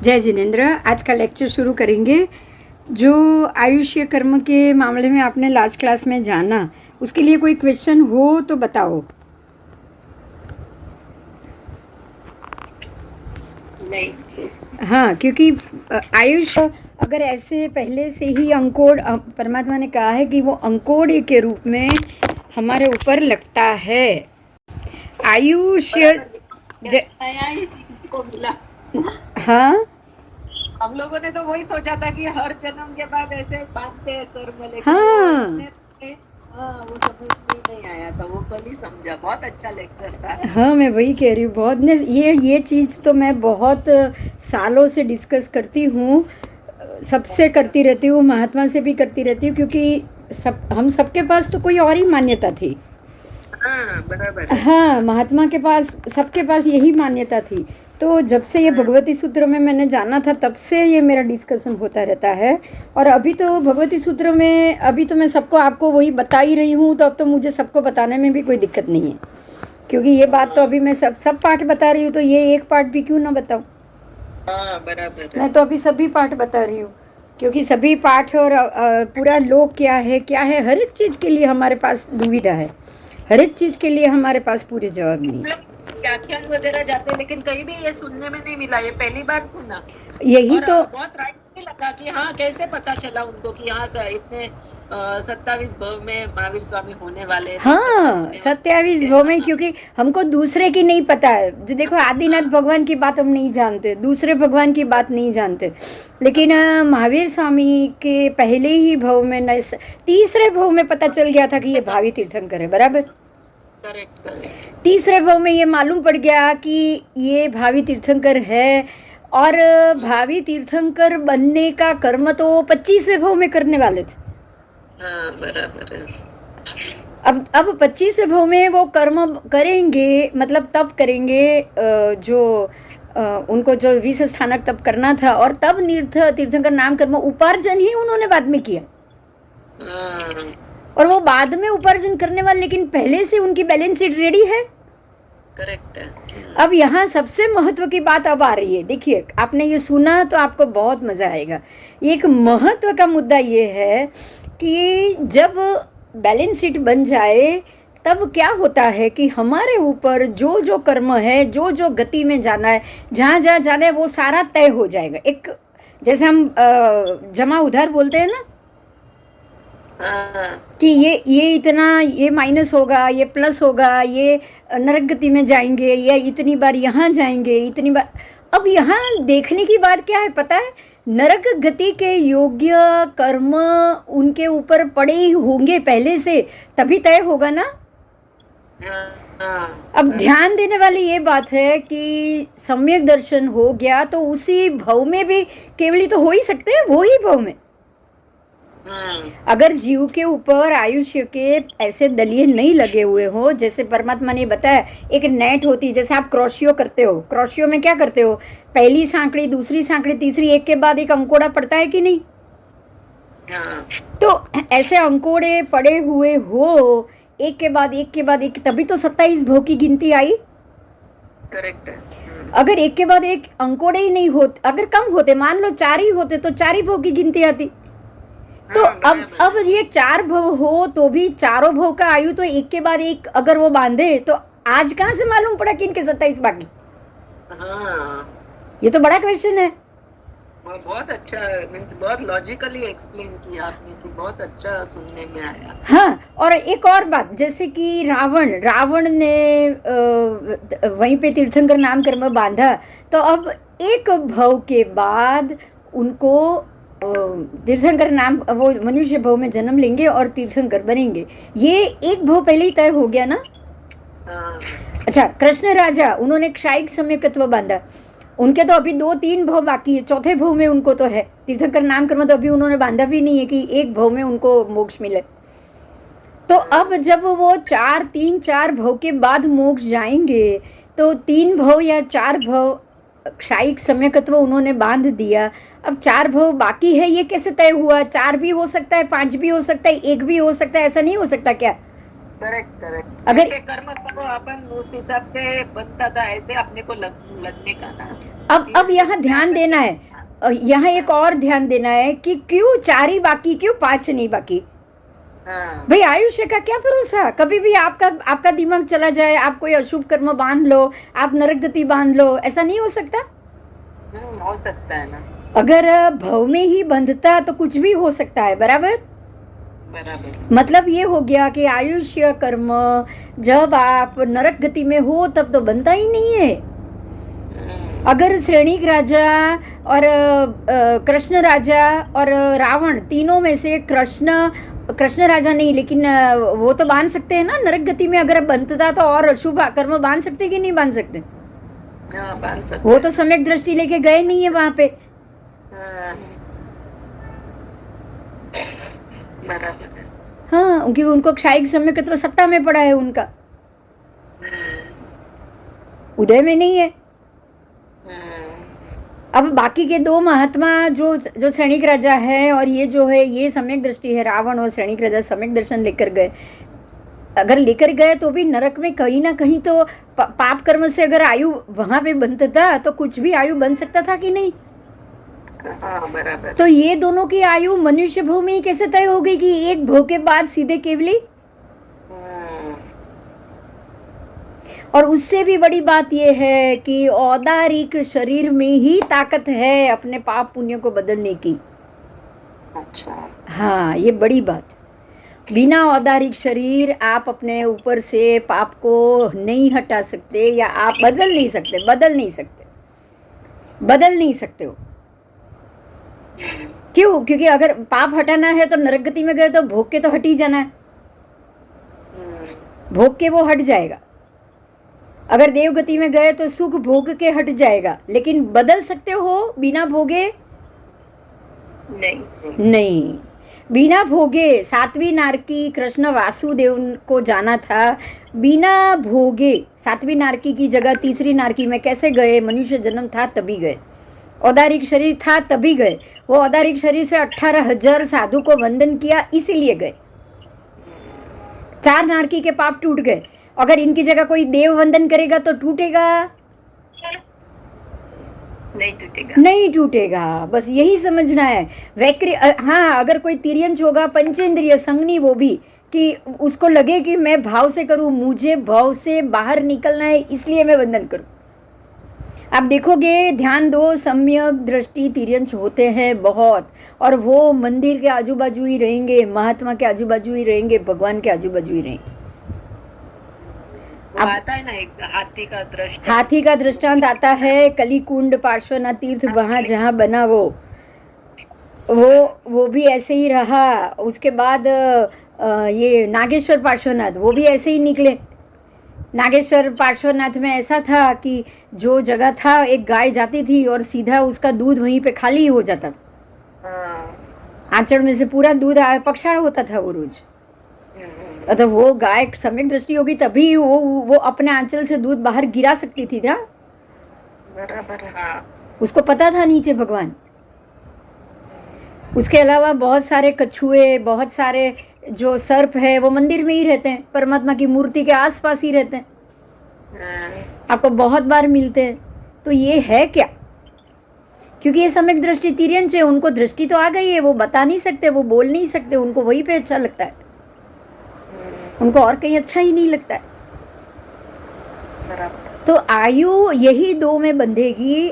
जय जिनेन्द्र। आज का लेक्चर शुरू करेंगे। जो आयुष्य कर्म के मामले में आपने लास्ट क्लास में जाना, उसके लिए कोई क्वेश्चन हो तो बताओ। नहीं। हाँ, क्योंकि आयुष्य अगर ऐसे पहले से ही अंकोड़, परमात्मा ने कहा है कि वो अंकोड़े के रूप में हमारे ऊपर लगता है। आयुष्य को मिला। हाँ, हम लोगों ने तो वही सोचा था कि हर जन्म के बाद ऐसे बांधते हैं कर्म, लेकिन हाँ, वो समझ में नहीं आया था। वो कल ही समझा। बहुत अच्छा लेक्चर था। हाँ, मैं वही कह रही हूँ। बहुत ने ये चीज़ तो मैं बहुत सालों से डिस्कस करती हूँ, सबसे करती रहती हूँ, महात्मा से भी करती रहती हूँ, क्योंकि हम सबके पास तो कोई और ही मान्यता थी। हाँ, बराबर है। हाँ, महात्मा के पास, सबके पास यही मान्यता थी। तो जब से ये भगवती सूत्र में मैंने जाना था, तब से ये मेरा डिस्कशन होता रहता है। और अभी तो भगवती सूत्र में अभी तो मैं सबको आपको वही बता ही रही हूँ, तो अब तो मुझे सबको बताने में भी कोई दिक्कत नहीं है, क्योंकि ये बात तो अभी मैं सब पाठ बता रही हूँ, तो ये एक पाठ भी क्यों ना बताऊँ। हाँ, बराबर है। मैं तो अभी सभी पाठ बता रही हूँ, क्योंकि सभी पाठ और पूरा लोक क्या है, हर एक चीज़ के लिए हमारे पास दुविधा है, हर एक चीज़ के लिए हमारे पास पूरे जवाब नहीं है। व्याख्यान वगैरह जाते, लेकिन कहीं भी ये सुनने में नहीं मिला। ये पहली बार सुना। यही और तो। बहुत राइट लगा कि हाँ, कैसे पता चला उनको कि यहाँ से इतने 27 भव में महावीर स्वामी होने वाले। हाँ, 27 भव में, क्योंकि हमको दूसरे की नहीं पता है। जो देखो, आदिनाथ भगवान की बात हम नहीं जानते, दूसरे भगवान की बात नहीं जानते, लेकिन महावीर स्वामी के पहले ही भव में, तीसरे भव में पता चल गया था कि ये भावी तीर्थंकर है। बराबर। करेक्ट। तीसरे भव में ये मालूम पड़ गया कि ये भावी तीर्थंकर है। और भावी तीर्थंकर बनने का कर्म तो 25वें भव में करने वाले थे। हाँ, बराबर है। अब 25वें भव में वो कर्म करेंगे, मतलब तब करेंगे जो उनको जो 20 स्थानक तब करना था, और तब तीर्थंकर नाम कर्म उपार्जन ही उन्होंने बाद में किया। और वो बाद में उपार्जन करने वाले, लेकिन पहले से उनकी बैलेंस शीट रेडी है। करेक्ट है। अब यहाँ सबसे महत्व की बात अब आ रही है। देखिए, आपने ये सुना तो आपको बहुत मजा आएगा। एक महत्व का मुद्दा ये है कि जब बैलेंस शीट बन जाए, तब क्या होता है कि हमारे ऊपर जो जो कर्म है, जो जो गति में जाना है, जहाँ जहाँ जाना है, वो सारा तय हो जाएगा। एक जैसे हम जमा उधार बोलते हैं ना, कि ये इतना, ये माइनस होगा, ये प्लस होगा, ये नरक गति में जाएंगे, या इतनी बार यहाँ जाएंगे, इतनी बार। अब यहाँ देखने की बात क्या है पता है? नरक गति के योग्य कर्म उनके ऊपर पड़े ही होंगे पहले से, तभी तय होगा ना। अब ध्यान देने वाली ये बात है कि सम्यक दर्शन हो गया तो उसी भव में भी केवल तो हो ही सकते हैं, वो ही भव में। अगर जीव के ऊपर आयुष्य के ऐसे दलिये नहीं लगे हुए हो, जैसे परमात्मा ने बताया, एक नेट होती, जैसे आप क्रोशियो करते हो, क्रोशियो में क्या करते हो, पहली सांकड़ी, दूसरी सांकड़ी, तीसरी, एक के बाद एक अंकोड़ा पड़ता है कि नहीं? तो ऐसे अंकोड़े पड़े हुए हो, एक के बाद एक के बाद एक, तभी तो 27 भव की गिनती आई। करेक्ट है। अगर एक के बाद एक अंकोड़े ही नहीं होते, अगर कम होते, मान लो 4 ही होते, तो 4 ही भव की गिनती आती। तो अब ये 4 भव हो तो भी चारों भव का आयु तो एक के बाद एक अगर वो बांधे, तो आज कहाँ से मालूम पड़ा कि इनके 27 बाकी? ये तो बड़ा क्वेश्चन है। बहुत अच्छा, मींस बहुत लॉजिकली एक्सप्लेन किया आपने, कि बहुत अच्छा सुनने में आया। हाँ, और एक और बात, जैसे कि रावण ने वहीं पे तीर्थंकर नाम कर्म बांधा, तो अब एक भव के बाद उनको तीर्थंकर नाम, वो मनुष्य भव में जन्म लेंगे और तीर्थंकर बनेंगे। ये एक भव पहले ही तय हो गया ना। अच्छा, कृष्ण राजा, उन्होंने क्षायिक सम्यकत्व बांधा, उनके तो अभी 2-3 भव बाकी है, चौथे भव में उनको तो है तीर्थंकर नाम कर्म, तो अभी उन्होंने बांधा भी नहीं है कि एक भव में उनको मोक्ष मिले। तो अब जब वो 3-4 भव के बाद मोक्ष जाएंगे, तो 3 भव या 4 भव क्षायिक सम्यकत्व उन्होंने बांध दिया। अब 4 भव बाकी है, ये कैसे तय हुआ? 4 भी हो सकता है, 5 भी हो सकता है, 1 भी हो सकता है, ऐसा नहीं हो सकता क्या? करेक्ट। अगर कर्म करो अपन, उस हिसाब से बनता था, ऐसे अपने को लगने का ना। अब यहाँ ध्यान देना है, यहाँ एक और ध्यान देना है कि क्यों 4 ही बाकी, क्यों 5 नहीं बाकी? हाँ, भाई आयुष्य का क्या भरोसा, कभी भी आपका दिमाग चला जाए, आप कोई अशुभ कर्म बांध लो, आप नरक गति बांध लो, ऐसा नहीं हो सकता? हो सकता है ना। अगर भव में ही बंधता तो कुछ भी हो सकता है, बराबर? बराबर। मतलब ये हो गया कि आयुष्य कर्म जब आप नरक गति में हो तब तो बनता ही नहीं है। अगर श्रेणीक राजा और कृष्ण राजा और रावण तीनों में से कृष्ण राजा नहीं, लेकिन वो तो बांध सकते हैं ना नरक गति में, अगर बनता तो और अशुभ कर्म बांध सकते कि नहीं बांध सकते? हाँ, बांध सकते। वो तो सम्यक दृष्टि लेके गए नहीं है वहां पे। हाँ, बराबर है। हाँ, क्योंकि उनको क्षायिक सम्यकत्व सत्ता में पड़ा है, उनका उदय में नहीं है। अब बाकी के 2 महात्मा जो श्रेणिक राजा है और ये जो है ये सम्यक दृष्टि है, रावण और श्रेणिक राजा सम्यक दर्शन लेकर गए। अगर लेकर गए तो भी नरक में कहीं ना कहीं तो पाप कर्म से अगर आयु वहां पे बनता तो कुछ भी आयु बन सकता था कि नहीं? हाँ, बराबर। तो ये दोनों की आयु मनुष्य भव में ही कैसे तय हो गई कि एक भव के बाद सीधे केवली? और उससे भी बड़ी बात यह है कि औदारिक शरीर में ही ताकत है अपने पाप पुण्य को बदलने की। अच्छा। हाँ, ये बड़ी बात। बिना औदारिक शरीर आप अपने ऊपर से पाप को नहीं हटा सकते, या आप बदल नहीं सकते हो। क्यों? क्योंकि अगर पाप हटाना है तो नरक गति में गए तो भोग के तो हट ही जाना है, भोग के वो हट जाएगा। अगर देव गति में गए तो सुख भोग के हट जाएगा, लेकिन बदल सकते हो बिना भोगे? नहीं। बिना भोगे 7वीं नारकी कृष्ण वासुदेव को जाना था, बिना भोगे 7वीं नारकी की जगह 3री नारकी में कैसे गए? मनुष्य जन्म था तभी गए, औदारिक शरीर था तभी गए। वो औदारिक शरीर से 18,000 साधु को वंदन किया, इसीलिए गए। 4 नारकी के पाप टूट गए। अगर इनकी जगह कोई देव वंदन करेगा तो टूटेगा? नहीं टूटेगा। बस यही समझना है। हाँ, अगर कोई तिर्यंच होगा पंचेंद्रिय संगनी, वो भी कि उसको लगे कि मैं भाव से करूं, मुझे भाव से बाहर निकलना है इसलिए मैं वंदन करूं। आप देखोगे, ध्यान दो, सम्यक दृष्टि तिर्यंच होते हैं बहुत, और वो मंदिर के आजू बाजू ही रहेंगे, महात्मा के आजू बाजू ही रहेंगे, भगवान के आजू बाजू ही रहेंगे। आता है ना एक हाथी का दृष्टांत आता है, कलिकुंड पार्श्वनाथ तीर्थ, वहाँ जहाँ बना वो भी ऐसे ही रहा। उसके बाद ये नागेश्वर पार्श्वनाथ, वो भी ऐसे ही निकले। नागेश्वर पार्श्वनाथ में ऐसा था कि जो जगह था, एक गाय जाती थी और सीधा उसका दूध वहीं पे खाली हो जाता था। आंचल में से पूरा दूध पक्षाड़ होता था वो रोज। तो वो गाय सम्यक दृष्टि होगी तभी वो अपने आंचल से दूध बाहर गिरा सकती थी ना। बराबर। हाँ। उसको पता था नीचे भगवान। उसके अलावा बहुत सारे कछुए, बहुत सारे जो सर्प है, वो मंदिर में ही रहते हैं, परमात्मा की मूर्ति के आसपास ही रहते हैं, आपको बहुत बार मिलते हैं। तो ये है क्या? क्योंकि ये सम्यक दृष्टि तिर्यंच है, उनको दृष्टि तो आ गई है, वो बता नहीं सकते, वो बोल नहीं सकते, उनको वहीं पे अच्छा लगता है, उनको और कहीं अच्छा ही नहीं लगता है। तो आयु यही 2 में बंधेगी,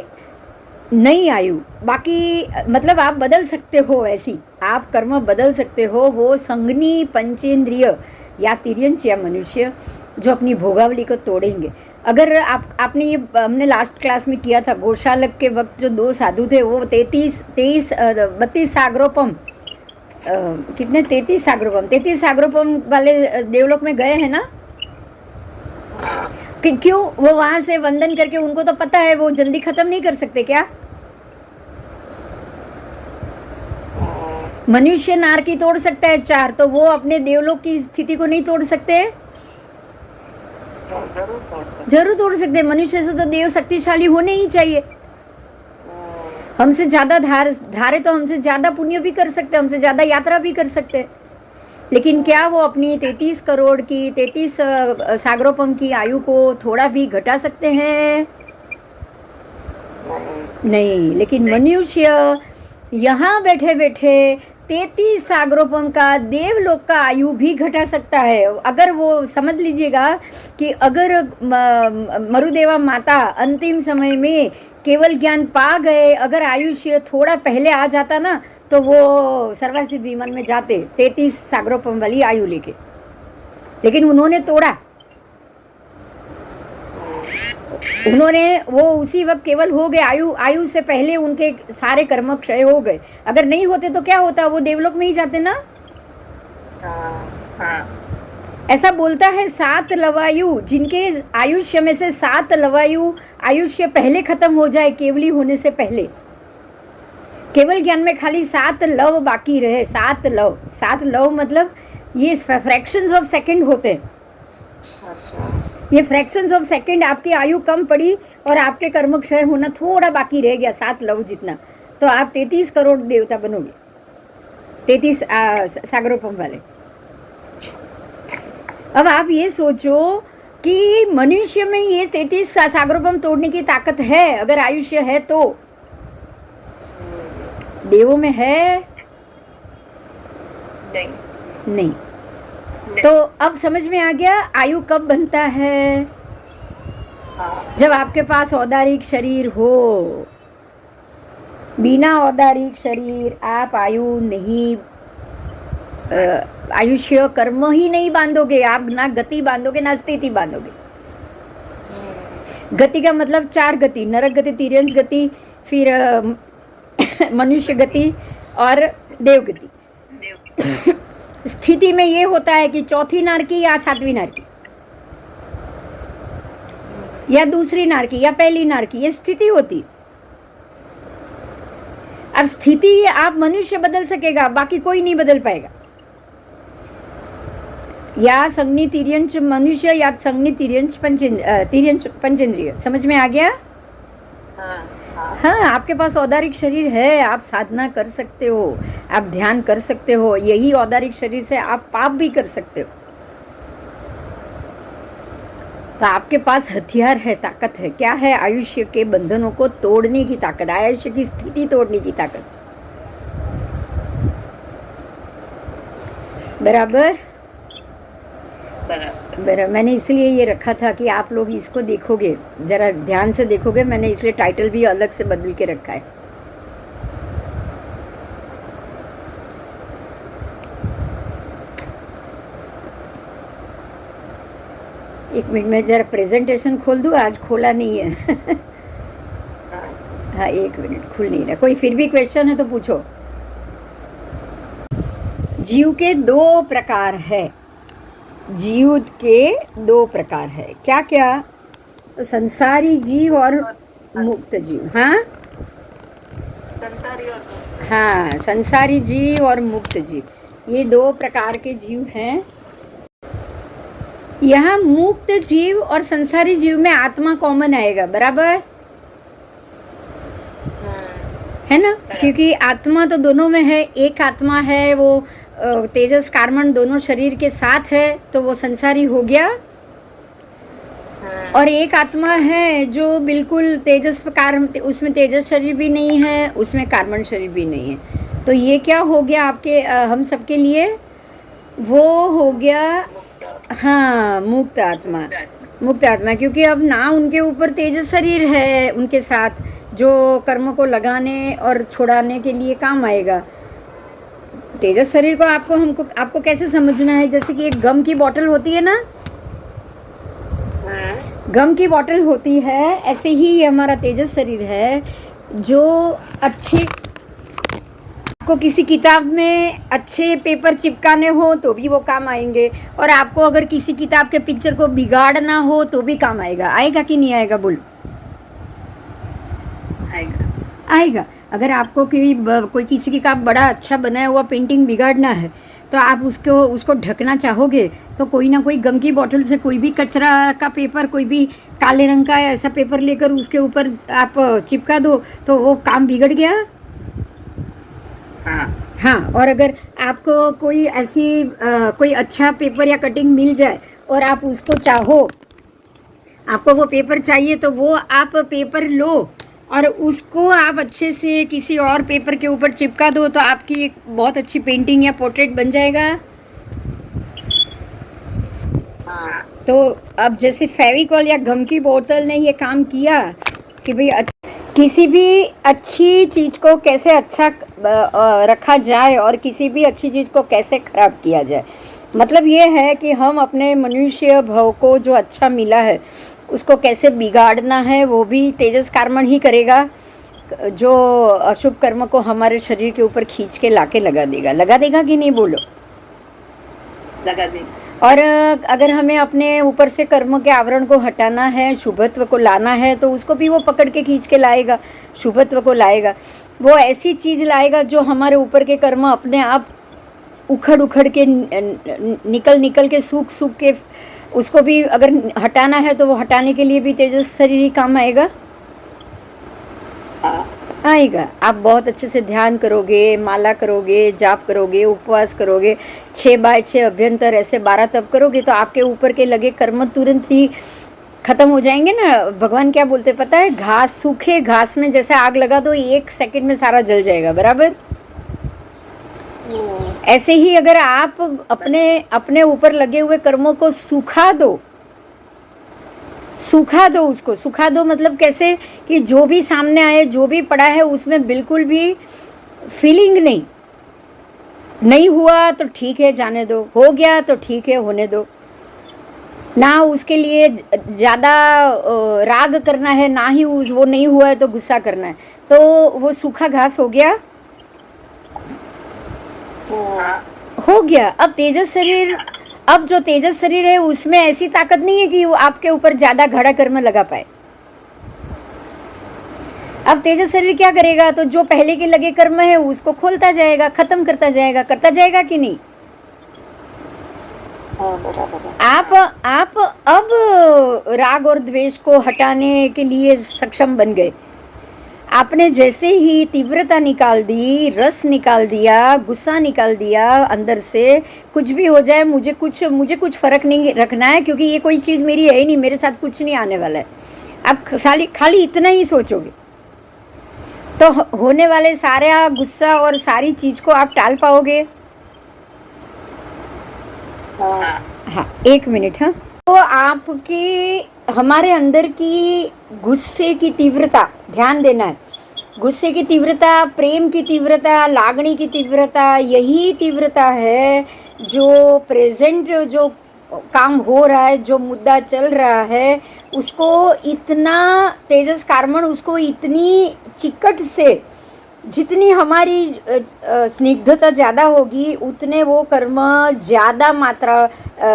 नई आयु। बाकी मतलब आप बदल सकते हो, ऐसी आप कर्म बदल सकते हो। वो संगनी पंचेंद्रिय या तिर्यंच या मनुष्य जो अपनी भोगावली को तोड़ेंगे। अगर आपने ये हमने लास्ट क्लास में किया था, गोशालक के वक्त जो 2 साधु थे, वो 32 सागरोपम, कितने 33 सागरोपम वाले देवलोक में गए हैं ना। क्यों? वो वहां से वंदन करके, उनको तो पता है वो जल्दी खत्म नहीं कर सकते क्या? मनुष्य नारकी तोड़ सकता है 4, तो वो अपने देवलोक की स्थिति को नहीं तोड़ सकते? जरूर तोड़ सकते। मनुष्य से तो देव शक्तिशाली होने ही चाहिए। हमसे ज्यादा धारे तो हमसे ज्यादा पुण्य भी कर सकते, हमसे ज्यादा यात्रा भी कर सकते, लेकिन क्या वो अपनी 33 करोड़ की 33 सागरोपम की आयु को थोड़ा भी घटा सकते हैं? नहीं, लेकिन मनुष्य यहाँ बैठे बैठे 33 सागरोपम का देवलोक का आयु भी घटा सकता है। अगर वो समझ लीजिएगा कि अगर मरुदेवा माता अंतिम समय में केवल ज्ञान पा गए, अगर आयुष्य थोड़ा पहले आ जाता ना, तो वो सर्वासिद्ध विमान में जाते 33 सागरोपम वाली आयु लेके, लेकिन उन्होंने तोड़ा। उन्होंने वो उसी वक्त केवल हो गए, आयु से पहले उनके सारे कर्म क्षय हो गए। अगर नहीं होते तो क्या होता, वो देवलोक में ही जाते ना। ऐसा बोलता है 7 लवायु, जिनके आयुष्य में से 7 लवायु आयुष्य पहले खत्म हो जाए, केवली होने से पहले। केवल ज्ञान में खाली 7 लव बाकी रहे। 7 लव, 7 लव मतलब ये फ्रैक्शंस ऑफ सेकंड होते हैं। अच्छा, ये फ्रैक्शंस ऑफ सेकंड, आपकी आयु कम पड़ी और आपके कर्म क्षय होना थोड़ा बाकी रह गया, 7 लव जितना, तो आप 33 करोड़ देवता बनोगे, 33 सागरोपम वाले। अब आप ये सोचो कि मनुष्य में ये 33 सागरोपम तोड़ने की ताकत है, अगर आयुष्य है तो। देवों में है? नहीं। तो अब समझ में आ गया आयु कब बनता है? जब आपके पास औदारिक शरीर हो। बिना औदारिक शरीर आप आयु नहीं, आयुष्य कर्म ही नहीं बांधोगे आप, ना गति बांधोगे ना स्थिति बांधोगे। गति का मतलब 4 गति, नरक गति, तिर्यंश गति, फिर मनुष्य गति और देव गति। स्थिति में ये होता है कि चौथी नार की या 7वीं नार की या दूसरी नार की या पहली नार की, ये स्थिति होती। अब स्थिति आप मनुष्य बदल सकेगा, बाकी कोई नहीं बदल पाएगा। या संज्ञी तिर्यंश मनुष्य या संज्ञी तिर्यंश पंचेंद्रिय। समझ में आ गया? हाँ, आपके पास औदारिक शरीर है, आप साधना कर सकते हो, आप ध्यान कर सकते हो, यही औदारिक शरीर से आप पाप भी कर सकते हो। तो आपके पास हथियार है, ताकत है। क्या है? आयुष्य के बंधनों को तोड़ने की ताकत, आयुष्य की स्थिति तोड़ने की ताकत। बराबर? मैंने इसलिए ये रखा था कि आप लोग इसको देखोगे, जरा ध्यान से देखोगे, मैंने इसलिए टाइटल भी अलग से बदल के रखा है। एक मिनट में जरा प्रेजेंटेशन खोल दूँ, आज खोला नहीं है। हाँ, एक मिनट, खुल नहीं रहा। कोई फिर भी क्वेश्चन है तो पूछो। जीव के 2 प्रकार है, जीव के 2 प्रकार है। क्या क्या? संसारी जीव और मुक्त जीव। हाँ, हाँ, संसारी जीव और मुक्त जीव, ये 2 प्रकार के जीव हैं। यहाँ मुक्त जीव और संसारी जीव में आत्मा कॉमन आएगा, बराबर है ना? क्योंकि आत्मा तो दोनों में है। एक आत्मा है वो तेजस कार्बन दोनों शरीर के साथ है, तो वो संसारी हो गया। और एक आत्मा है जो बिल्कुल तेजस कार्बन, उसमें तेजस शरीर भी नहीं है, उसमें कार्बन शरीर भी नहीं है। तो ये क्या हो गया आपके हम सबके लिए? वो हो गया, हाँ, मुक्त आत्मा। मुक्त आत्मा, क्योंकि अब ना उनके ऊपर तेजस शरीर है उनके साथ, जो कर्म को लगाने और छुड़ाने के लिए काम आएगा। तेजस शरीर को आपको कैसे समझना है? जैसे कि एक गम की बोतल होती है ना, गम की बोतल होती है, ऐसे ही हमारा तेजस शरीर है, जो अच्छे आपको किसी किताब में अच्छे पेपर चिपकाने हो तो भी वो काम आएंगे, और आपको अगर किसी किताब के पिक्चर को बिगाड़ना हो तो भी काम आएगा। आएगा कि नहीं आएगा? बोल। आएगा। अगर आपको कोई किसी की का बड़ा अच्छा बनाया हुआ पेंटिंग बिगाड़ना है, तो आप उसको ढकना चाहोगे, तो कोई ना कोई गम की बोतल से कोई भी कचरा का पेपर, कोई भी काले रंग का ऐसा पेपर लेकर उसके ऊपर आप चिपका दो, तो वो काम बिगड़ गया। हाँ, और अगर आपको कोई ऐसी कोई अच्छा पेपर या कटिंग मिल जाए और आप उसको चाहो, आपको वो पेपर चाहिए, तो वो आप पेपर लो, और उसको आप अच्छे से किसी और पेपर के ऊपर चिपका दो तो आपकी एक बहुत अच्छी पेंटिंग या पोर्ट्रेट बन जाएगा। हाँ तो अब जैसे फेविकॉल या गम की बोतल ने ये काम किया कि भाई किसी भी अच्छी चीज़ को कैसे अच्छा रखा जाए और किसी भी अच्छी चीज़ को कैसे खराब किया जाए। मतलब ये है कि हम अपने मनुष्य भव को जो अच्छा मिला है उसको कैसे बिगाड़ना है, वो भी तेजस कार्मण ही करेगा, जो अशुभ कर्म को हमारे शरीर के ऊपर खींच के लाके लगा देगा कि नहीं बोलो। लगा दे। और अगर हमें अपने ऊपर से कर्म के आवरण को हटाना है, शुभत्व को लाना है, तो उसको भी वो पकड़ के खींच के लाएगा, शुभत्व को लाएगा। वो ऐसी चीज़ लाएगा जो हमारे ऊपर के कर्म अपने आप उखड़ के निकल के सूख के, उसको भी अगर हटाना है तो वो हटाने के लिए भी तेजस शरीर ही काम आएगा। आएगा। आप बहुत अच्छे से ध्यान करोगे, माला करोगे, जाप करोगे, उपवास करोगे, 6/6 अभ्यंतर ऐसे 12 तप करोगे तो आपके ऊपर के लगे कर्म तुरंत ही खत्म हो जाएंगे ना। भगवान क्या बोलते पता है, घास, सूखे घास में जैसे आग लगा दो 1 सेकंड में सारा जल जाएगा, बराबर। ऐसे ही अगर आप अपने ऊपर लगे हुए कर्मों को सूखा दो उसको सूखा दो, मतलब कैसे कि जो भी सामने आए, जो भी पड़ा है उसमें बिल्कुल भी फीलिंग नहीं हुआ तो ठीक है, जाने दो, हो गया तो ठीक है, होने दो ना। उसके लिए ज़्यादा राग करना है ना ही, वो नहीं हुआ है तो गुस्सा करना है, तो वो सूखा घास हो गया। हो गया। अब जो तेजस शरीर है उसमें ऐसी ताकत नहीं है कि वो आपके ऊपर ज्यादा घड़ा कर्म लगा पाए। अब तेजस शरीर क्या करेगा, तो जो पहले के लगे कर्म है उसको खोलता जाएगा, खत्म करता जाएगा कि नहीं। आप अब राग और द्वेष को हटाने के लिए सक्षम बन गए। आपने जैसे ही तीव्रता निकाल दी, रस निकाल दिया, गुस्सा निकाल दिया अंदर से, कुछ भी हो जाए मुझे कुछ फर्क नहीं रखना है, क्योंकि ये कोई चीज़ मेरी है ही नहीं, मेरे साथ कुछ नहीं आने वाला है। आप खाली इतना ही सोचोगे तो होने वाले सारा गुस्सा और सारी चीज़ को आप टाल पाओगे। हाँ, 1 मिनट। हाँ, तो आपके हमारे अंदर की गुस्से की तीव्रता, ध्यान देना है, गुस्से की तीव्रता, प्रेम की तीव्रता, लागणी की तीव्रता, यही तीव्रता है जो प्रेजेंट जो काम हो रहा है, जो मुद्दा चल रहा है, उसको इतना तेजस कार्मण, उसको इतनी चिकट से, जितनी हमारी स्निग्धता ज़्यादा होगी उतने वो कर्म ज़्यादा मात्रा,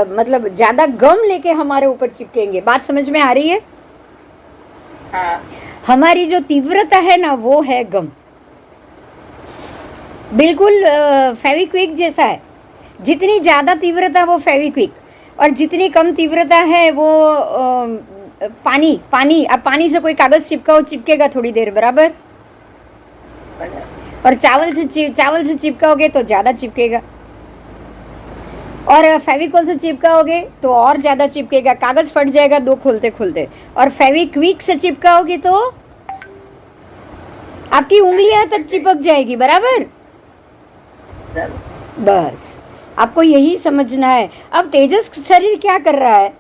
मतलब ज़्यादा गम लेके हमारे ऊपर चिपकेंगे। बात समझ में आ रही है? हाँ। हमारी जो तीव्रता है ना वो है गम, बिल्कुल फेविक्विक जैसा है। जितनी ज़्यादा तीव्रता वो फेविक्विक, और जितनी कम तीव्रता है वो पानी। अब पानी से कोई कागज़ चिपकाओ, चिपकेगा थोड़ी देर, बराबर। और चावल से चिपकाओगे तो ज़्यादा चिपकेगा, और फेविकॉल से चिपकाओगे तो और ज़्यादा चिपकेगा, कागज़ फट जाएगा 2 खोलते। और फेविक्विक से चिपकाओगे तो आपकी उंगलियां तक चिपक जाएगी, बराबर। बस आपको यही समझना है। अब तेजस शरीर क्या कर रहा है?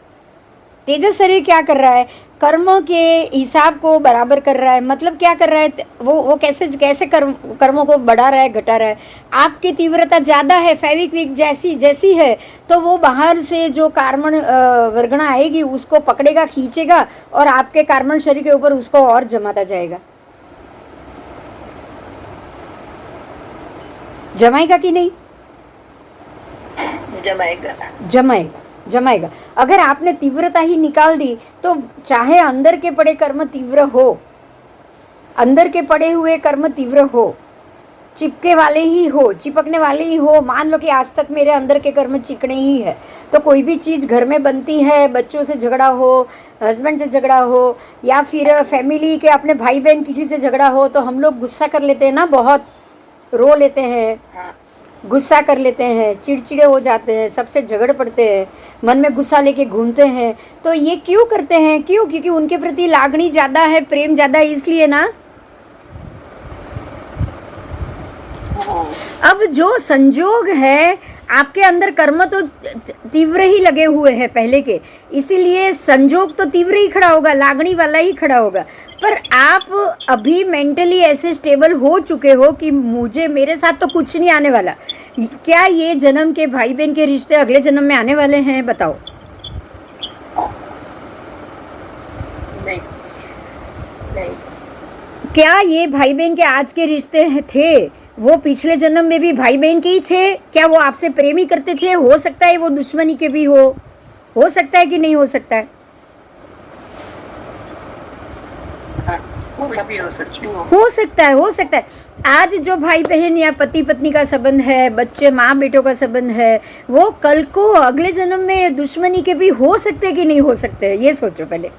तेजस शरीर क्या कर रहा है? कर्म के हिसाब को बराबर कर रहा है। मतलब क्या कर रहा है? वो कैसे कर्मों को बढ़ा रहा है, घटा रहा है। आपकी तीव्रता ज़्यादा है, फेविक्विक जैसी है, तो वो बाहर से जो कार्बन वर्गणा आएगी उसको पकड़ेगा, खींचेगा, और आपके कार्बन शरीर के ऊपर उसको और जमाता जाएगा। जमाएगा कि नहीं? जमाएगा। अगर आपने तीव्रता ही निकाल दी तो चाहे अंदर के पड़े कर्म तीव्र हो, अंदर के पड़े हुए कर्म तीव्र हो, चिपकने वाले ही हो, मान लो कि आज तक मेरे अंदर के कर्म चिकने ही है, तो कोई भी चीज़ घर में बनती है, बच्चों से झगड़ा हो, हस्बैंड से झगड़ा हो, या फिर फैमिली के अपने भाई बहन किसी से झगड़ा हो, तो हम लोग गुस्सा कर लेते हैं ना, बहुत रो लेते हैं, गुस्सा कर लेते हैं, चिड़चिड़े हो जाते हैं, सबसे झगड़ पड़ते हैं, मन में गुस्सा लेके घूमते हैं। तो ये क्यों करते हैं? क्योंकि उनके प्रति लागणी ज़्यादा है, प्रेम ज़्यादा है, इसलिए ना। अब जो संजोग है, आपके अंदर कर्म तो तीव्र ही लगे हुए हैं पहले के, इसीलिए संजोग तो तीव्र ही खड़ा होगा, लागणी वाला ही खड़ा होगा। पर आप अभी मेंटली ऐसे स्टेबल हो चुके हो कि मुझे, मेरे साथ तो कुछ नहीं आने वाला। क्या ये जन्म के भाई बहन के रिश्ते अगले जन्म में आने वाले हैं? बताओ। नहीं नहीं, क्या ये भाई बहन के आज के रिश्ते थे, वो पिछले जन्म में भी भाई बहन के ही थे? क्या वो आपसे प्रेम ही करते थे? हो सकता है वो दुश्मनी के भी हो सकता है कि नहीं हो सकता है? वो भी हो सकती है। हो सकता है। आज जो भाई बहन या पति पत्नी का संबंध है, बच्चे माँ बेटों का संबंध है, वो कल को अगले जन्म में दुश्मनी के भी हो सकते हैं कि नहीं हो सकते? ये सोचो पहले।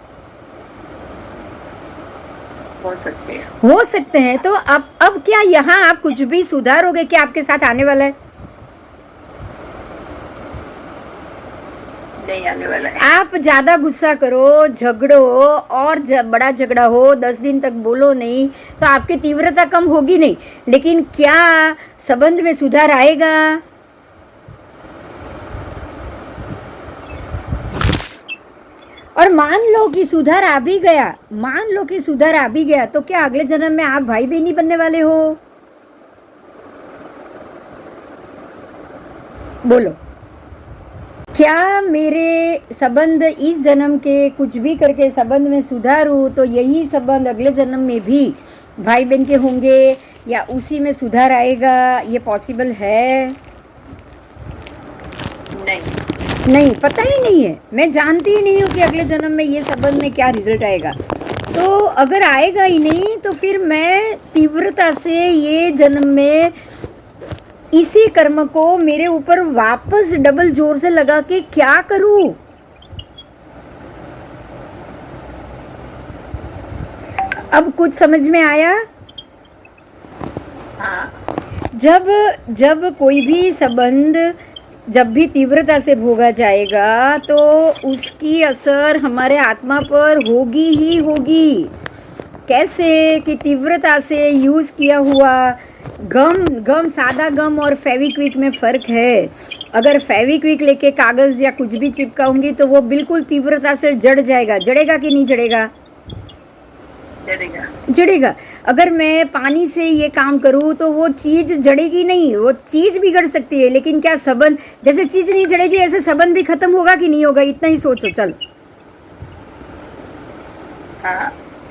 हो सकते हैं। हो सकते हैं। तो अब क्या यहाँ आप कुछ भी सुधारोगे क्या आपके साथ आने वाला है? नहीं आने वाला है। आप ज्यादा गुस्सा करो, झगड़ो और बड़ा झगड़ा हो, 10 दिन तक बोलो नहीं, तो आपकी तीव्रता कम होगी नहीं, लेकिन क्या संबंध में सुधार आएगा? और मान लो कि सुधार आ भी गया, तो क्या अगले जन्म में आप भाई बहन नहीं बनने वाले हो? बोलो। क्या मेरे संबंध इस जन्म के कुछ भी करके संबंध में सुधार हो तो यही संबंध अगले जन्म में भी भाई बहन के होंगे या उसी में सुधार आएगा? ये पॉसिबल है? नहीं, पता ही नहीं है। मैं जानती ही नहीं हूँ कि अगले जन्म में ये संबंध में क्या रिजल्ट आएगा। तो अगर आएगा ही नहीं तो फिर मैं तीव्रता से ये जन्म में इसी कर्म को मेरे ऊपर वापस डबल जोर से लगा के क्या करूं? अब कुछ समझ में आया? हाँ। जब कोई भी संबंध जब भी तीव्रता से भोगा जाएगा तो उसकी असर हमारे आत्मा पर होगी ही होगी। कैसे कि तीव्रता से यूज़ किया हुआ गम, सादा गम और फेविक्विक में फ़र्क है। अगर फेविक्विक लेके कागज़ या कुछ भी चिपकाऊंगी तो वो बिल्कुल तीव्रता से जड़ जाएगा। जड़ेगा कि नहीं जड़ेगा? जड़ेगा। अगर मैं पानी से ये काम करूँ तो वो चीज़ जड़ेगी नहीं, वो चीज़ बिगड़ सकती है। लेकिन क्या संबंध, जैसे चीज़ नहीं जड़ेगी ऐसे संबंध भी खत्म होगा कि नहीं होगा? इतना ही सोचो। चल,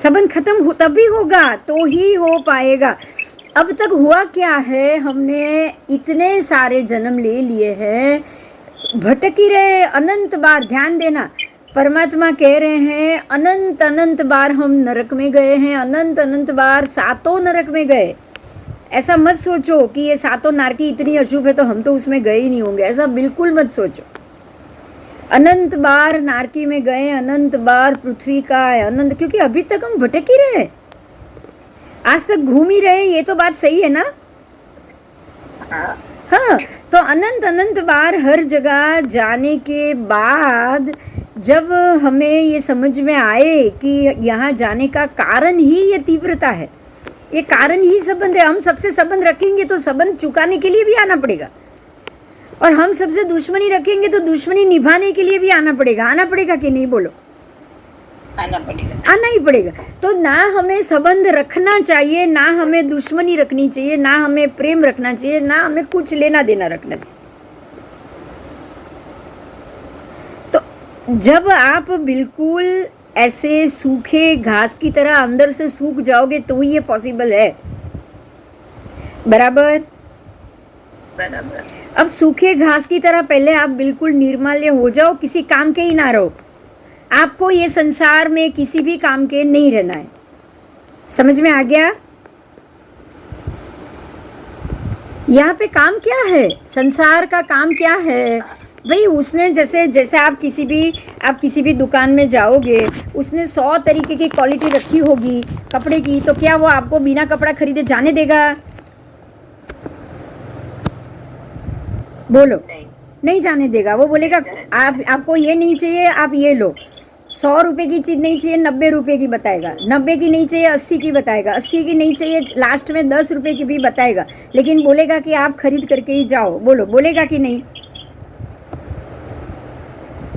संबंध खत्म तभी होगा तो ही हो पाएगा। अब तक हुआ क्या है, हमने इतने सारे जन्म ले लिए हैं, भटक ही रहे अनंत बार। ध्यान देना, परमात्मा कह रहे हैं अनंत अनंत बार हम नरक में गए हैं, अनंत बार सातों नरक में गए। ऐसा मत सोचो कि ये सातों नारकी इतनी अशुभ है तो हम तो उसमें गए ही नहीं होंगे, ऐसा बिल्कुल मत सोचो। अनंत बार नारकी में गए, अनंत बार पृथ्वी का है, अनंत, क्योंकि अभी तक हम भटक ही रहे, आज तक घूम ही रहे। ये तो बात सही है ना? हाँ, तो अनंत बार हर जगह जाने के बाद जब हमें ये समझ में आए कि यहाँ जाने का कारण ही ये तीव्रता है, ये कारण ही संबंध है। हम सबसे संबंध रखेंगे तो संबंध चुकाने के लिए भी आना पड़ेगा, और हम सबसे दुश्मनी रखेंगे तो दुश्मनी निभाने के लिए भी आना पड़ेगा कि नहीं? बोलो। आना ही पड़ेगा। तो ना हमें संबंध रखना चाहिए, ना हमें दुश्मनी रखनी चाहिए, ना हमें प्रेम रखना चाहिए, ना हमें कुछ लेना देना रखना चाहिए। तो जब आप बिल्कुल ऐसे सूखे घास की तरह अंदर से सूख जाओगे तो ये पॉसिबल है। बराबर? अब सूखे घास की तरह पहले आप बिल्कुल निर्माल्य हो जाओ, किसी काम के ही ना रहो। आपको ये संसार में किसी भी काम के नहीं रहना है। समझ में आ गया? यहाँ पे काम क्या है, संसार का काम क्या है भाई? उसने जैसे आप किसी भी दुकान में जाओगे, उसने 100 तरीके की क्वालिटी रखी होगी कपड़े की, तो क्या वो आपको बिना कपड़ा खरीदे जाने देगा? बोलो। नहीं जाने देगा। वो बोलेगा आपको ये नहीं चाहिए, आप ये लो। 100 रुपए की चीज़ नहीं चाहिए, 90 रुपए की बताएगा, 90 की नहीं चाहिए, 80 की बताएगा, 80 की नहीं चाहिए, लास्ट में 10 रुपए की भी बताएगा, लेकिन बोलेगा कि आप खरीद करके ही जाओ। बोलो, बोलेगा कि नहीं?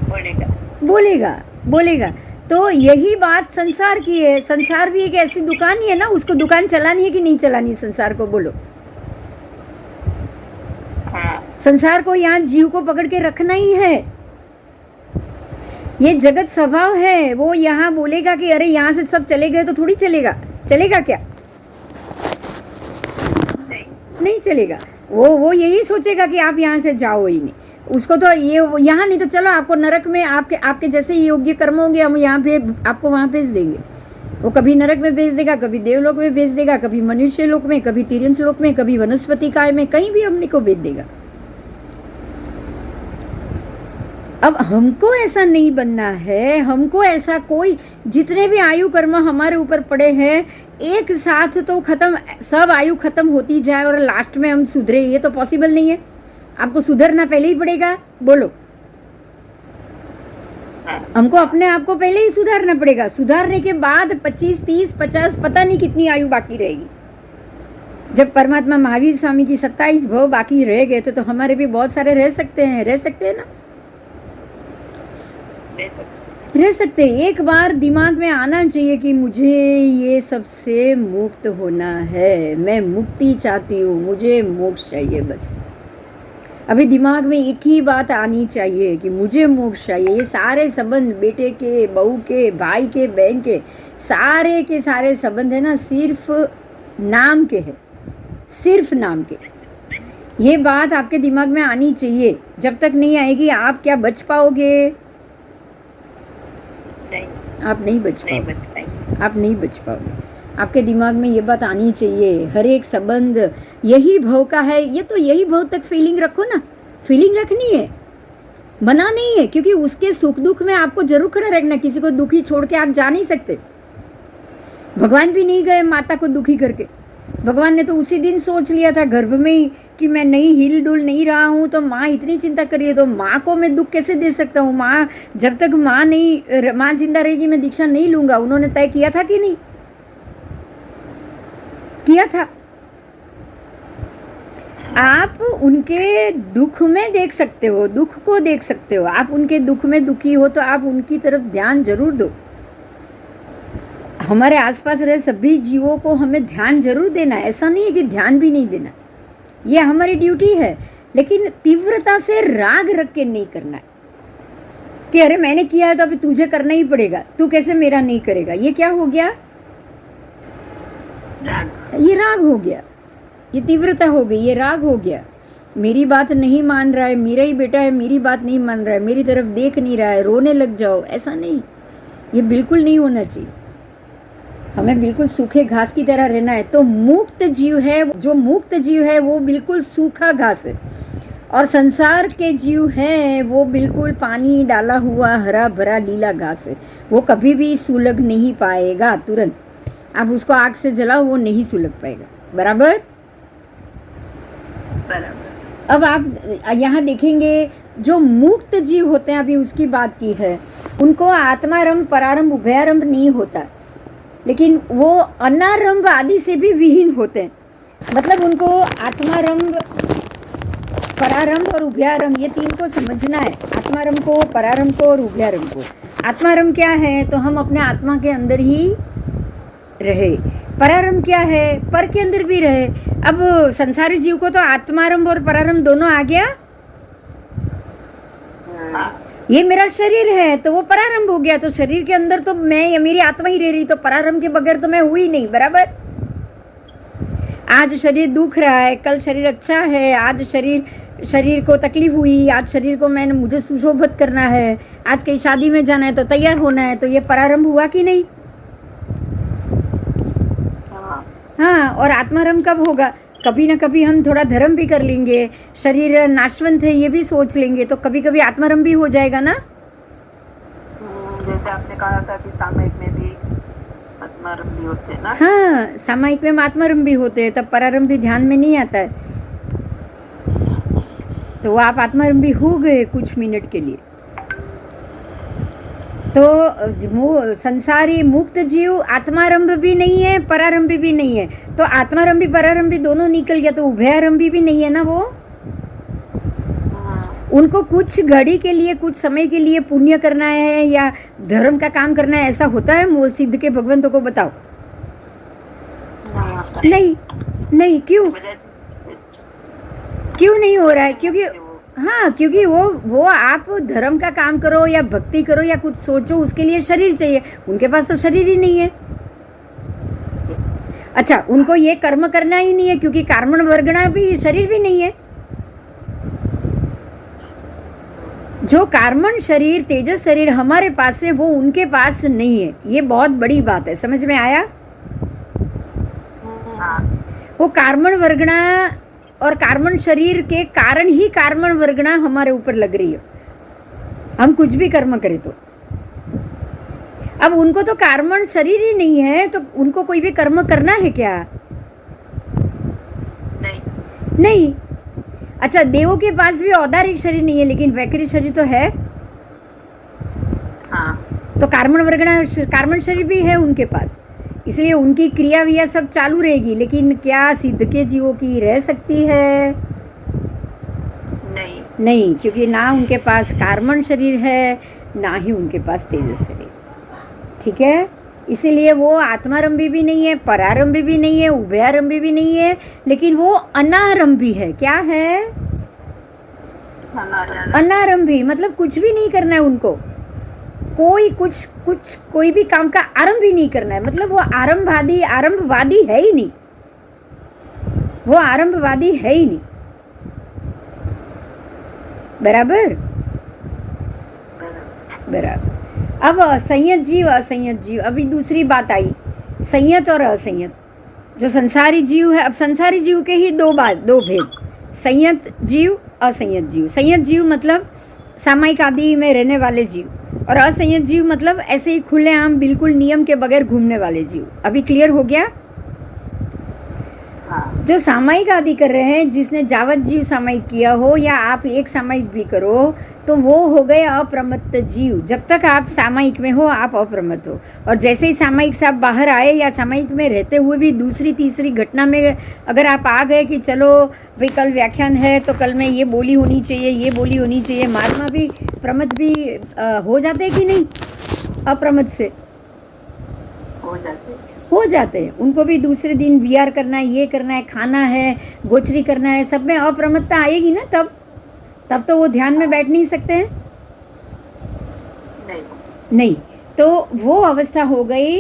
बोलेगा। बोलेगा, बोलेगा। तो यही बात संसार की है। संसार भी एक ऐसी दुकान ही है ना, उसको दुकान चलानी है कि नहीं चलानी संसार को? बोलो। हाँ, संसार को यहाँ जीव को पकड़ के रखना ही है। ये जगत स्वभाव है। वो यहाँ बोलेगा कि अरे यहाँ से सब चले गए तो थोड़ी चलेगा। चलेगा क्या? नहीं। नहीं चलेगा। वो यही सोचेगा कि आप यहाँ से जाओ ही नहीं। उसको तो ये यहाँ नहीं तो चलो आपको नरक में आपके जैसे योग्य कर्म होंगे, हम यहाँ पे आपको वहाँ भेज देंगे। वो कभी नरक में भेज देगा, कभी देवलोक में भेज देगा, कभी मनुष्य लोक में, कभी तिर्यंस लोक में, कभी वनस्पति काय में, कहीं भी हमने को भेज देगा। अब हमको ऐसा नहीं बनना है। हमको ऐसा कोई, जितने भी आयु कर्म हमारे ऊपर पड़े हैं एक साथ तो खत्म, सब आयु खत्म होती जाए और लास्ट में हम सुधरे, ये तो पॉसिबल नहीं है। आपको सुधरना पहले ही पड़ेगा। बोलो, हमको अपने आप को पहले ही सुधारना पड़ेगा। सुधारने के बाद 25, 30, 50 पता नहीं कितनी आयु बाकी रहेगी। जब परमात्मा महावीर स्वामी की 27 भव बाकी रह गए थे तो हमारे भी बहुत सारे रह सकते हैं ना, रह सकते हैं। एक बार दिमाग में आना चाहिए कि मुझे ये सबसे मुक्त होना है, मैं मुक्ति चाहती हूँ, मुझे मोक्ष चाहिए। बस अभी दिमाग में एक ही बात आनी चाहिए कि मुझे मोक्ष चाहिए। ये सारे संबंध, बेटे के, बहू के, भाई के, बहन के सारे संबंध है ना, सिर्फ नाम के हैं, सिर्फ नाम के। ये बात आपके दिमाग में आनी चाहिए। जब तक नहीं आएगी आप क्या बच पाओगे? नहीं, आप नहीं बच पाओगे। आप नहीं बच पाओगे। आपके दिमाग में ये बात आनी चाहिए। हर एक संबंध यही भव का है। ये तो यही भव तक फीलिंग रखो ना, फीलिंग रखनी है, मना नहीं है, क्योंकि उसके सुख दुख में आपको जरूर खड़ा रखना। किसी को दुखी छोड़ के आप जा नहीं सकते। भगवान भी नहीं गए माता को दुखी करके। भगवान ने तो उसी दिन सोच लिया था गर्भ में ही कि मैं नहीं हिल डुल नहीं रहा हूँ तो माँ इतनी चिंता कर रही है, तो माँ को मैं दुख कैसे दे सकता हूँ? माँ जब तक माँ जिंदा रहेगी मैं दीक्षा नहीं लूंगा। उन्होंने तय किया था कि नहीं किया था? आप उनके दुख में देख सकते हो, दुख को देख सकते हो। आप उनके दुख में दुखी हो तो आप उनकी तरफ ध्यान जरूर दो। हमारे आसपास रहे सभी जीवों को हमें ध्यान जरूर देना है। ऐसा नहीं है कि ध्यान भी नहीं देना, ये हमारी ड्यूटी है, लेकिन तीव्रता से राग रख के नहीं करना है कि अरे मैंने किया है तो अभी तुझे करना ही पड़ेगा, तू कैसे मेरा नहीं करेगा। ये क्या हो गया? ये राग हो गया, ये तीव्रता हो गई, ये राग हो गया। मेरी बात नहीं मान रहा है, मेरा ही बेटा है, मेरी बात नहीं मान रहा है, मेरी तरफ देख नहीं रहा है, रोने लग जाओ। ऐसा नहीं, ये बिल्कुल नहीं होना चाहिए। हमें बिल्कुल सूखे घास की तरह रहना है। तो मुक्त जीव है, जो मुक्त जीव है वो बिल्कुल सूखा घास है, और संसार के जीव हैं वो बिल्कुल पानी डाला हुआ हरा भरा लीला घास है। वो कभी भी सुलग नहीं पाएगा। तुरंत आप उसको आग से जलाओ, वो नहीं सुलग पाएगा। बराबर? अब आप यहाँ देखेंगे जो मुक्त जीव होते हैं, अभी उसकी बात की है, उनको आत्मारंभ परारंभ उभयारंभ नहीं होता, लेकिन वो अनारंभ आदि से भी विहीन होते हैं। मतलब उनको आत्मारंभ, परारंभ और उभयारंभ, ये तीन को समझना है। आत्मारंभ को, परारंभ को और उभयारंभ को। आत्मारंभ क्या है? तो हम अपने आत्मा के अंदर ही रहे। परारंभ क्या है? पर के अंदर भी रहे। अब संसारी जीव को तो आत्मारंभ और परारंभ दोनों आ गया। ये मेरा शरीर है तो वो परारंभ हो गया, तो शरीर के अंदर तो मैं या मेरी आत्मा ही रह रही, तो परारंभ के बगैर तो मैं हुई नहीं। बराबर? आज शरीर दुख रहा है, कल शरीर अच्छा है, आज शरीर को तकलीफ हुई, आज शरीर को मुझे सुशोभित करना है, आज कहीं शादी में जाना है तो तैयार होना है, तो ये परारंभ हुआ कि नहीं? हाँ। और आत्मारंभ कब होगा? कभी ना कभी हम थोड़ा धर्म भी कर लेंगे, शरीर नाशवंत है ये भी सोच लेंगे, तो कभी कभी आत्मारंभ भी हो जाएगा ना। जैसे आपने कहा था कि सामयिक में भी आत्मारंभ भी होते हैं ना। हाँ, सामयिक में आत्मारंभ भी होते हैं, तब परारंभ भी ध्यान में नहीं आता है। तो आप आत्मारंभ भी हो गए कुछ मिनट के लिए। तो संसारी मुक्त जीव आत्मारंभ भी नहीं है, परारंभी भी नहीं है। तो आत्मारंभी परारंभी दोनों निकल गया, तो उभयारंभी भी नहीं है ना वो। उनको कुछ घड़ी के लिए, कुछ समय के लिए पुण्य करना है या धर्म का काम करना है, ऐसा होता है वो सिद्ध के भगवंतों को बताओ। नहीं नहीं, क्यों क्यों नहीं हो रहा है? क्योंकि हाँ, क्योंकि वो आप धर्म का काम करो या भक्ति करो या कुछ सोचो, उसके लिए शरीर चाहिए। उनके पास तो शरीर ही नहीं है। अच्छा, उनको ये कर्म करना ही नहीं है क्योंकि कार्मण वर्गणा भी शरीर भी नहीं है। जो कार्मण शरीर, तेजस शरीर हमारे पास है, वो उनके पास नहीं है। ये बहुत बड़ी बात है, समझ में आया? वो कार्मण वर्गणा और कार्मण शरीर के कारण ही कार्मण वर्गणा हमारे ऊपर लग रही है, हम कुछ भी कर्म करें तो। अब उनको तो कार्मण शरीर ही नहीं है, तो उनको कोई भी कर्म करना है क्या? नहीं। अच्छा, देवों के पास भी औदारिक शरीर नहीं है, लेकिन वैकृत शरीर तो है। तो कार्मण वर्गणा कार्मण शरीर भी है उनके पास, इसलिए उनकी क्रिया विया सब चालू रहेगी। लेकिन क्या सिद्ध के जीवों की रह सकती है? नहीं, क्योंकि ना उनके पास कार्मण शरीर है, ना ही उनके पास तेजस शरीर। ठीक है, इसीलिए वो आत्मारंभी भी नहीं है, परारंभी भी नहीं है, उभयारंभी भी नहीं है, लेकिन वो अनारंभी है। क्या है? अनारंभी मतलब कुछ भी नहीं करना है उनको, कोई भी काम का आरंभ ही नहीं करना है। मतलब वो आरंभवादी है ही नहीं, वो आरंभवादी है ही नहीं। बराबर। अब असंयत जीव, अभी दूसरी बात आई, संयत और असंयत। जो संसारी जीव है, अब संसारी जीव के ही दो भेद, संयत जीव, असंयत जीव। संयत जीव मतलब सामायिक आदि में रहने वाले जीव, और असंयत जीव मतलब ऐसे ही खुलेआम बिल्कुल नियम के बगैर घूमने वाले जीव। अभी क्लियर हो गया? जो सामायिक आदि कर रहे हैं, जिसने जावत जीव सामायिक किया हो या आप एक सामायिक भी करो, तो वो हो गए अप्रमत्त जीव। जब तक आप सामायिक में हो, आप अप्रमत्त हो। और जैसे ही सामायिक से आप बाहर आए या सामायिक में रहते हुए भी दूसरी तीसरी घटना में अगर आप आ गए कि चलो भाई कल व्याख्यान है तो कल में ये बोली होनी चाहिए, ये बोली होनी चाहिए, महात्मा भी प्रमत्त भी हो जाते हैं कि नहीं? अप्रमत्त से हो जाते हैं। उनको भी दूसरे दिन विहार करना है, ये करना है, खाना है, गोचरी करना है, सब में अप्रमत्तता आएगी ना। तब तो वो ध्यान में बैठ नहीं सकते हैं। नहीं, तो वो अवस्था हो गई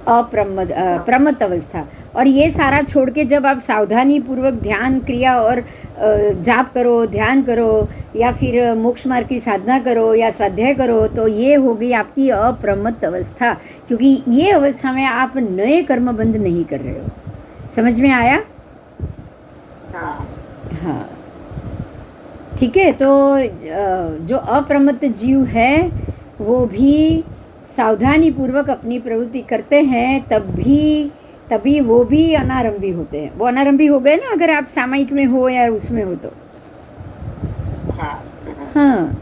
प्रमत्त अवस्था। और ये सारा छोड़ के जब आप सावधानी पूर्वक ध्यान क्रिया और जाप करो, ध्यान करो, या फिर मोक्ष मार्ग की साधना करो या स्वाध्याय करो, तो ये हो गई आपकी अप्रमत्त अवस्था। क्योंकि ये अवस्था में आप नए कर्म बंध नहीं कर रहे हो। समझ में आया? हाँ, ठीक है। तो जो अप्रमत्त जीव है वो भी सावधानी पूर्वक अपनी प्रवृत्ति करते हैं, तभी वो भी अनारंभी होते हैं। वो अनारंभी हो गए ना, अगर आप सामायिक में हो या उसमें हो तो। हाँ,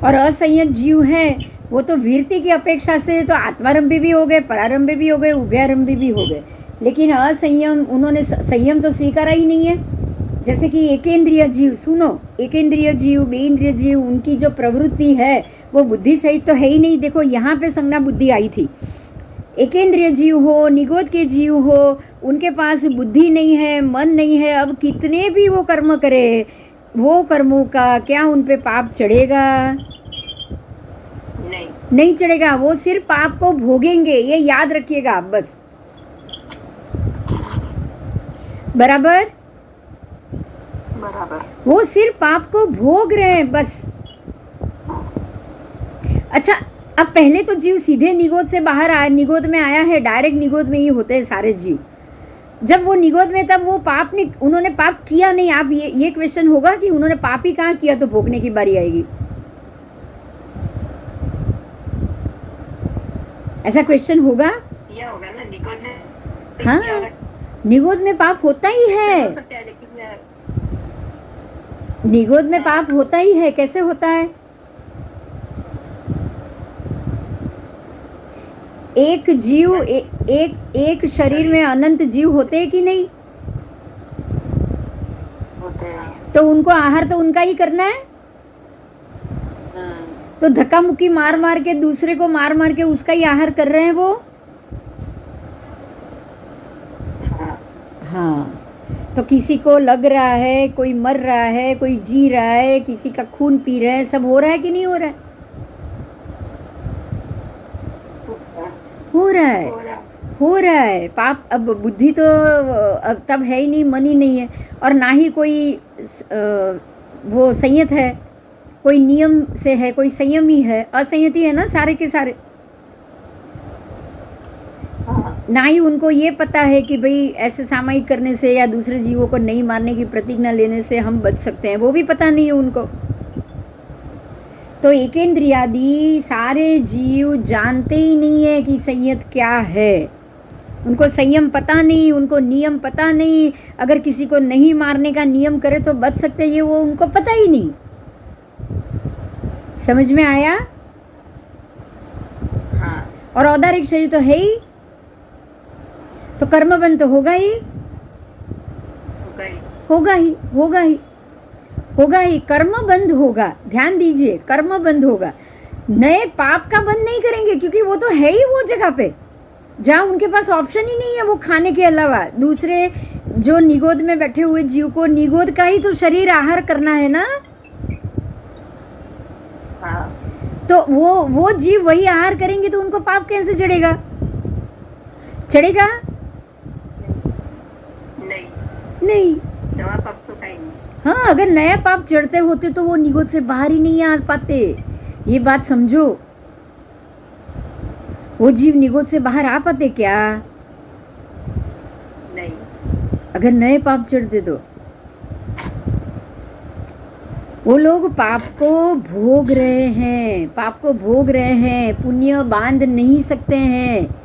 और असंयत जीव है वो तो वीरति की अपेक्षा से तो आत्मारंभी भी हो गए, परारंभी भी हो गए, उभयारंभी भी हो गए। लेकिन असंयम, उन्होंने संयम तो स्वीकारा ही नहीं है। जैसे कि एकेंद्रिय जीव, सुनो, एकेंद्रिय जीव, बेइंद्रिय जीव, उनकी जो प्रवृत्ति है वो बुद्धि सहित तो है ही नहीं। देखो यहाँ पे संज्ञा बुद्धि आई थी। एकेंद्रिय जीव हो, निगोद के जीव हो, उनके पास बुद्धि नहीं है, मन नहीं है। अब कितने भी वो कर्म करे, वो कर्मों का क्या उन पे पाप चढ़ेगा? नहीं चढ़ेगा। वो सिर्फ पाप को भोगेंगे, ये याद रखिएगा आप बस। बराबर? वो सिर्फ पाप को भोग रहे हैं बस। अच्छा, अब पहले तो जीव सीधे निगोद से बाहर आया, निगोद में आया है, डायरेक्ट निगोद में ही होते हैं सारे जीव। जब वो निगोद में, तब वो पाप ने, उन्होंने पाप किया नहीं। आप ये क्वेश्चन होगा कि उन्होंने पाप ही कहाँ किया, तो भोगने की बारी आएगी। ऐसा क्वेश्चन होगा? ना निगोद में। हाँ, निगोद में पाप होता ही है। निगोद में पाप होता ही है। कैसे होता है? एक जीव एक शरीर में अनंत जीव होते हैं कि नहीं? होते हैं। तो उनको आहार तो उनका ही करना है। तो धक्का मुक्की मार मार के दूसरे को मार मार के उसका ही आहार कर रहे हैं वो। हाँ, तो किसी को लग रहा है, कोई मर रहा है, कोई जी रहा है, किसी का खून पी रहे हैं, सब हो रहा है कि नहीं हो रहा है? हो रहा है, हो रहा है। पाप, अब बुद्धि तो अब तब है ही नहीं, मन ही नहीं है, और ना ही कोई वो संयत है, कोई नियम से है, कोई संयमी है, असंयती है ना सारे के सारे। ना ही उनको ये पता है कि भाई ऐसे सामयिक करने से या दूसरे जीवों को नहीं मारने की प्रतिज्ञा लेने से हम बच सकते हैं, वो भी पता नहीं है उनको। तो एकेंद्रियादि सारे जीव जानते ही नहीं है कि संयत क्या है। उनको संयम पता नहीं, उनको नियम पता नहीं। अगर किसी को नहीं मारने का नियम करे तो बच सकते, ये वो उनको पता ही नहीं। समझ में आया? हाँ। और औदारिक शरीर तो है ही, तो कर्मबंध तो होगा ही, होगा ही, होगा ही, होगा ही। कर्म बंद होगा, ध्यान दीजिए, कर्म बंद होगा। नए पाप का बंद नहीं करेंगे, क्योंकि वो तो है ही वो जगह पे जहाँ उनके पास ऑप्शन ही नहीं है वो खाने के अलावा। दूसरे जो निगोद में बैठे हुए जीव को निगोद का ही तो शरीर आहार करना है ना। तो वो जीव वही आहार करेंगे, तो उनको पाप कैसे चढ़ेगा? चढ़ेगा नहीं। नया पाप तो कहीं नहीं। हाँ, अगर नया पाप चढ़ते होते तो वो निगोद से बाहर ही नहीं आ पाते। ये बात समझो, वो जीव निगोद से बाहर आ पाते क्या? नहीं। अगर नए पाप चढ़ते तो वो लोग पाप को भोग रहे हैं, पाप को भोग रहे हैं, पुण्य बांध नहीं सकते हैं।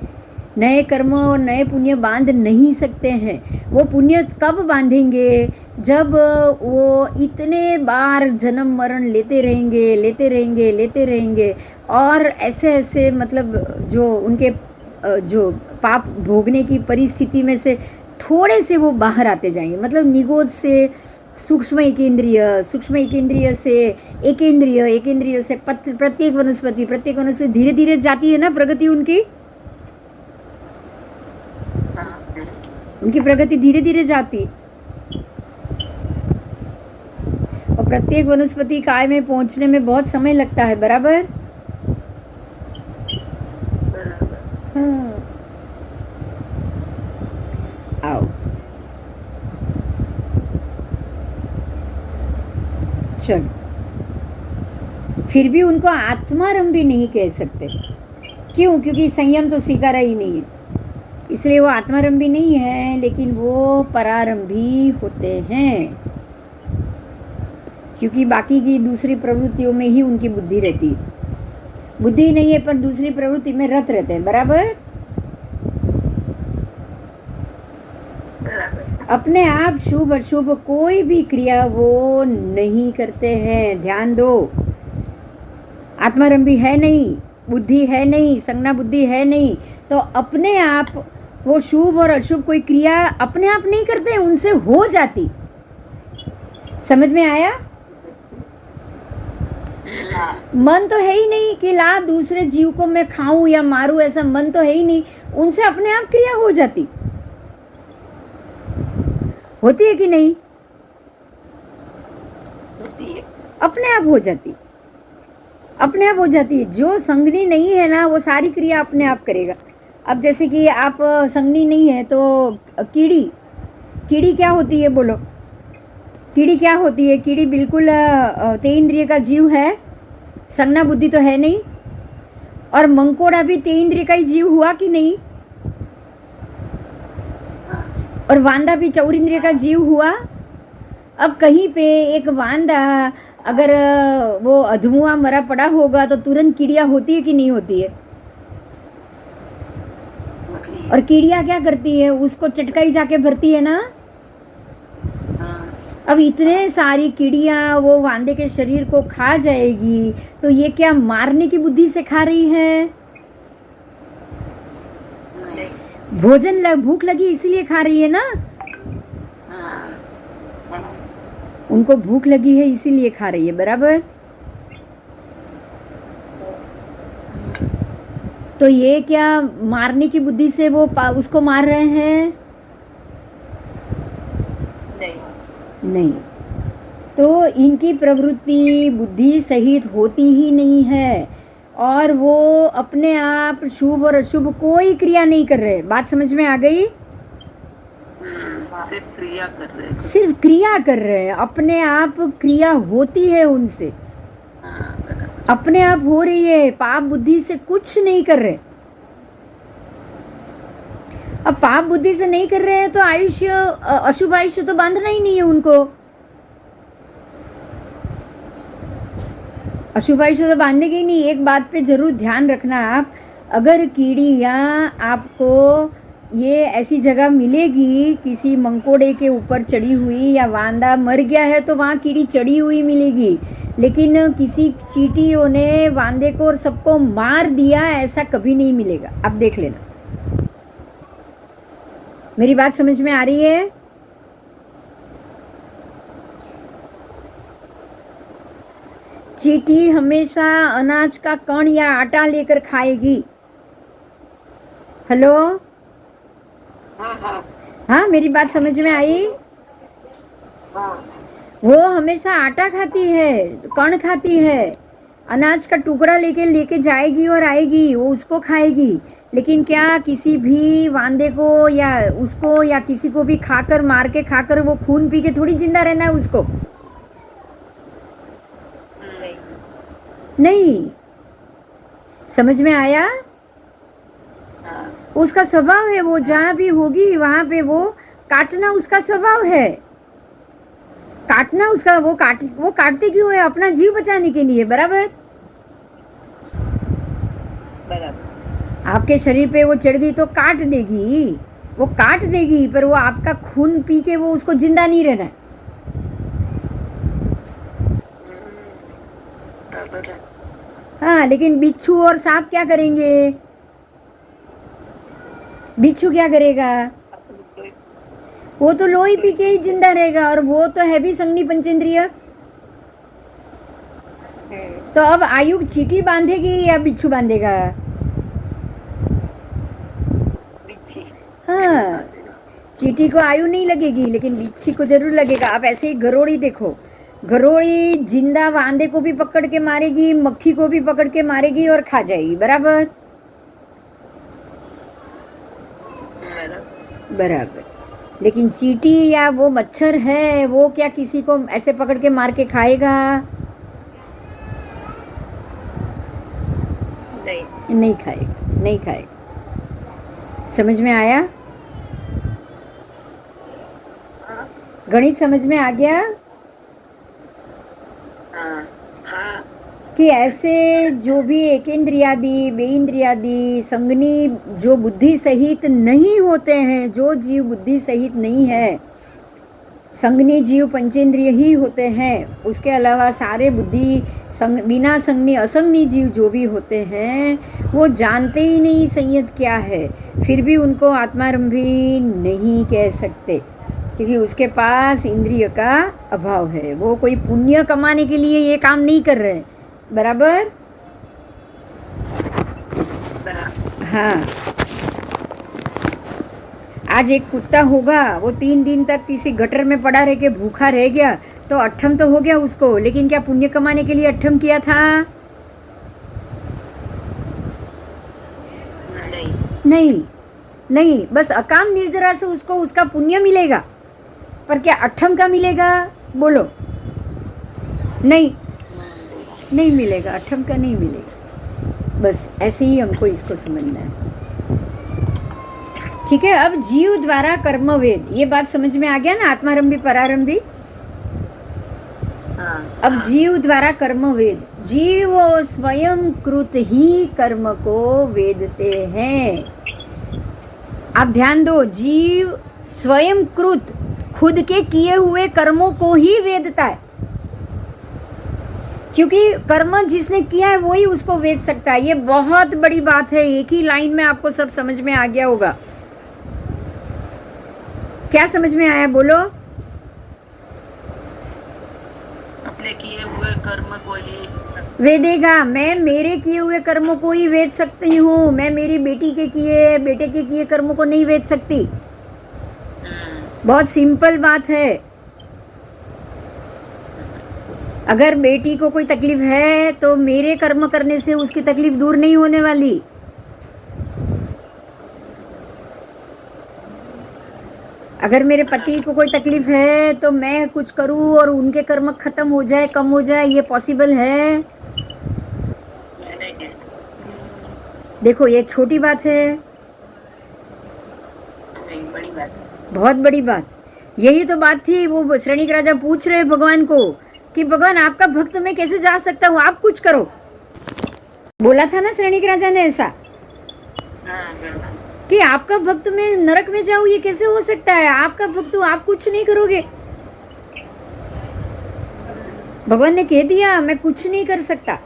नए कर्म और नए पुण्य बांध नहीं सकते हैं। वो पुण्य कब बांधेंगे? जब वो इतने बार जन्म मरण लेते रहेंगे, लेते रहेंगे, लेते रहेंगे, और ऐसे ऐसे मतलब जो उनके जो पाप भोगने की परिस्थिति में से थोड़े से वो बाहर आते जाएंगे। मतलब निगोद से सूक्ष्म एकेंद्रिय, सूक्ष्म एकेंद्रिय से एकेंद्रिय, एकेंद्रिय से प्रत्येक वनस्पति धीरे धीरे जाती है ना प्रगति उनकी। उनकी प्रगति धीरे धीरे जाती, और प्रत्येक वनस्पति काय में पहुंचने में बहुत समय लगता है, बराबर? हाँ। आओ, चल, फिर भी उनको आत्मारंभी नहीं कह सकते। क्यों? क्योंकि संयम तो स्वीकारा ही नहीं है, इसलिए वो आत्मारंभी नहीं है, लेकिन वो परारंभी होते हैं, क्योंकि बाकी की दूसरी प्रवृत्तियों में ही उनकी बुद्धि रहती है। बुद्धि नहीं है पर दूसरी प्रवृत्ति में रत रहते हैं, बराबर? अपने आप शुभ अशुभ कोई भी क्रिया वो नहीं करते हैं, ध्यान दो। आत्मारंभी है नहीं, बुद्धि है नहीं, संज्ञा बुद्धि है नहीं, तो अपने आप वो शुभ और अशुभ कोई क्रिया अपने आप नहीं करते, उनसे हो जाती। समझ में आया? मन तो है ही नहीं कि ला दूसरे जीव को मैं खाऊं या मारूं, ऐसा मन तो है ही नहीं। उनसे अपने आप क्रिया हो जाती, होती है कि नहीं? अपने आप हो जाती, अपने आप हो जाती है। जो संगनी नहीं है ना, वो सारी क्रिया अपने आप करेगा। अब जैसे कि आप संगनी नहीं है तो कीड़ी क्या होती है बोलो? कीड़ी क्या होती है? कीड़ी बिल्कुल तेंद्रिय का जीव है, संज्ञा बुद्धि तो है नहीं। और मंकोड़ा भी तेंद्रिय का ही जीव हुआ कि नहीं? और वांदा भी चौरिंद्रिय का जीव हुआ। अब कहीं पे एक वांदा अगर वो अधमुआ मरा पड़ा होगा तो तुरंत कीड़िया होती है कि नहीं होती है? और कीड़िया क्या करती है? उसको चटकाई जाके भरती है ना। अब इतने सारी कीड़ियाँ वो वांदे के शरीर को खा जाएगी, तो ये क्या मारने की बुद्धि से खा रही है? भूख लगी इसीलिए खा रही है ना, हाँ, हाँ, उनको भूख लगी है इसीलिए खा रही है, बराबर। तो ये क्या मारने की बुद्धि से वो उसको मार रहे हैं? नहीं, नहीं। तो इनकी प्रवृत्ति बुद्धि सहित होती ही नहीं है, और वो अपने आप शुभ और अशुभ कोई क्रिया नहीं कर रहे। बात समझ में आ गई? सिर्फ क्रिया कर रहे हैं। सिर्फ क्रिया कर रहे हैं, अपने आप क्रिया होती है उनसे, हाँ, बराबर। अपने आप हो रही है, पाप बुद्धि से कुछ नहीं कर रहे। अब पाप बुद्धि से नहीं कर रहे हैं तो आयुष्य, अशुभ आयुष्य तो बांधना ही नहीं है उनको। अशुभ आयुष्य तो बांधेगी ही नहीं। एक बात पे जरूर ध्यान रखना आप, अगर कीड़िया आपको ये ऐसी जगह मिलेगी, किसी मंकोड़े के ऊपर चढ़ी हुई, या वांदा मर गया है तो वहाँ कीड़ी चढ़ी हुई मिलेगी, लेकिन किसी चींटियों ने वांदे को और सबको मार दिया, ऐसा कभी नहीं मिलेगा। आप देख लेना। मेरी बात समझ में आ रही है? चींटी हमेशा अनाज का कण या आटा लेकर खाएगी। हेलो? हाँ, हाँ, हाँ, मेरी बात समझ में आई? हाँ, वो हमेशा आटा खाती है, कण खाती है, अनाज का टुकड़ा लेके जाएगी और आएगी, वो उसको खाएगी। लेकिन क्या किसी भी वांदे को या उसको या किसी को भी खाकर, मार के खाकर, वो खून पी के थोड़ी जिंदा रहना है उसको? नहीं। समझ में आया? हाँ, उसका स्वभाव है, वो जहाँ भी होगी वहाँ पे वो काटना उसका स्वभाव है। काटना उसका, वो काटती क्यों है? अपना जीव बचाने के लिए, बराबर। बराबर। आपके शरीर पे वो चढ़ गई तो काट देगी, वो काट देगी, पर वो आपका खून पी के वो उसको जिंदा नहीं रहना है। बराबर है। हाँ, लेकिन बिच्छू और सांप क्या करेंगे? बिच्छू क्या करेगा? वो तो लोही पी के ही जिंदा रहेगा, और वो तो है भी संगनी पंचेंद्रिय। तो अब आयु चींटी बांधेगी या बिच्छू बांधेगा? बिच्छी। हाँ, चींटी को आयु नहीं लगेगी, लेकिन बिच्छी को जरूर लगेगा। आप ऐसे ही गरोड़ी देखो, गरोड़ी जिंदा वांदे को भी पकड़ के मारेगी, मक्खी को भी पकड़ के मारेगी और खा जाएगी, बराबर। बराबर। लेकिन चींटी या वो मच्छर है, वो क्या किसी को ऐसे पकड़ के मार के खाएगा? नहीं खाएगा, नहीं खाएगा। समझ में आया? गणित समझ में आ गया? हाँ, हाँ, कि ऐसे जो भी एकेंद्रियादि, बेइंद्रियादि, संगनी जो बुद्धि सहित नहीं होते हैं, जो जीव बुद्धि सहित नहीं है, संगनी जीव पंचेंद्रिय ही होते हैं, उसके अलावा सारे बुद्धि बिना संगनी असंगनी जीव जो भी होते हैं, वो जानते ही नहीं संयत क्या है, फिर भी उनको आत्मारंभी नहीं कह सकते, क्योंकि उसके पास इंद्रिय का अभाव है। वो कोई पुण्य कमाने के लिए ये काम नहीं कर रहे, बराबर। हाँ, आज एक कुत्ता होगा, वो 3 दिन तक किसी गटर में पड़ा रह के भूखा रह गया, तो अट्ठम तो हो गया उसको, लेकिन क्या पुण्य कमाने के लिए अट्ठम किया था? नहीं, नहीं, बस अकाम निर्जरा से उसको उसका पुण्य मिलेगा, पर क्या अट्ठम का मिलेगा? बोलो। नहीं, नहीं मिलेगा, अट्ठम का नहीं मिलेगा। बस ऐसे ही हमको इसको समझना है, ठीक है। अब जीव द्वारा कर्म वेद, ये बात समझ में आ गया ना, आत्मारंभी परारंभी। अब जीव द्वारा कर्म वेद, जीव स्वयं कृत ही कर्म को वेदते हैं। आप ध्यान दो, जीव स्वयं कृत, खुद के किए हुए कर्मों को ही वेदता है, क्योंकि कर्म जिसने किया है वही उसको वेद सकता है। ये बहुत बड़ी बात है, एक ही लाइन में आपको सब समझ में आ गया होगा। क्या समझ में आया बोलो? अपने किए हुए कर्म को ही वेदेगा। मैं मेरे किए हुए कर्मों को ही वेद सकती हूँ, मैं मेरी बेटी के किए, बेटे के किए कर्मों को नहीं वेद सकती। बहुत सिंपल बात है। अगर बेटी को कोई तकलीफ है तो मेरे कर्म करने से उसकी तकलीफ दूर नहीं होने वाली। अगर मेरे पति को कोई तकलीफ है तो मैं कुछ करूं और उनके कर्म खत्म हो जाए, कम हो जाए, ये पॉसिबल है? देखो ये छोटी बात है, नहीं बड़ी बात है, बहुत बड़ी बात। यही तो बात थी, वो श्रेणिक राजा पूछ रहे भगवान को कि भगवान आपका भक्त मैं कैसे जा सकता हूँ, आप कुछ करो। बोला था ना श्रेणिक राजा ने ऐसा कि आपका भक्त मैं नरक में जाऊं, ये कैसे हो सकता है? आपका भक्त हो, आप कुछ नहीं करोगे। भगवान ने कह दिया मैं कुछ नहीं कर सकता।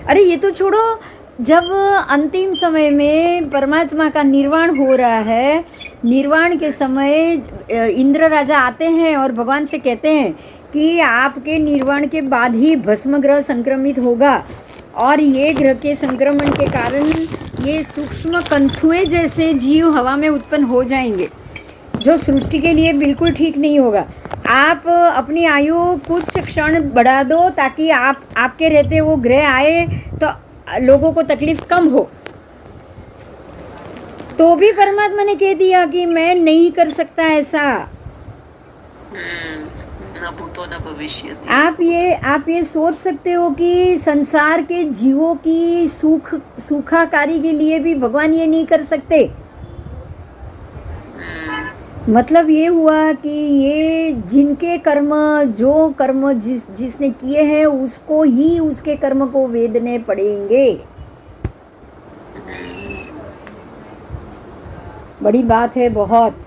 अरे ये तो छोड़ो, जब अंतिम समय में परमात्मा का निर्वाण हो रहा है, निर्वाण के समय इंद्र राजा आते हैं और भगवान से कहते हैं कि आपके निर्वाण के बाद ही भस्म ग्रह संक्रमित होगा और ये ग्रह के संक्रमण के कारण ये सूक्ष्म कंथुए जैसे जीव हवा में उत्पन्न हो जाएंगे, जो सृष्टि के लिए बिल्कुल ठीक नहीं होगा। आप अपनी आयु कुछ क्षण बढ़ा दो ताकि आपके रहते वो ग्रह आए तो लोगों को तकलीफ कम हो। तो भी परमात्मा ने कह दिया कि मैं नहीं कर सकता ऐसा। न भूतो न भविष्य। आप ये सोच सकते हो कि संसार के जीवों की सुखाकारी के लिए भी भगवान ये नहीं कर सकते। मतलब ये हुआ कि ये जिनके कर्म, जो कर्म जिसने किए हैं उसको ही उसके कर्म को वेदने पड़ेंगे। बड़ी बात है, बहुत,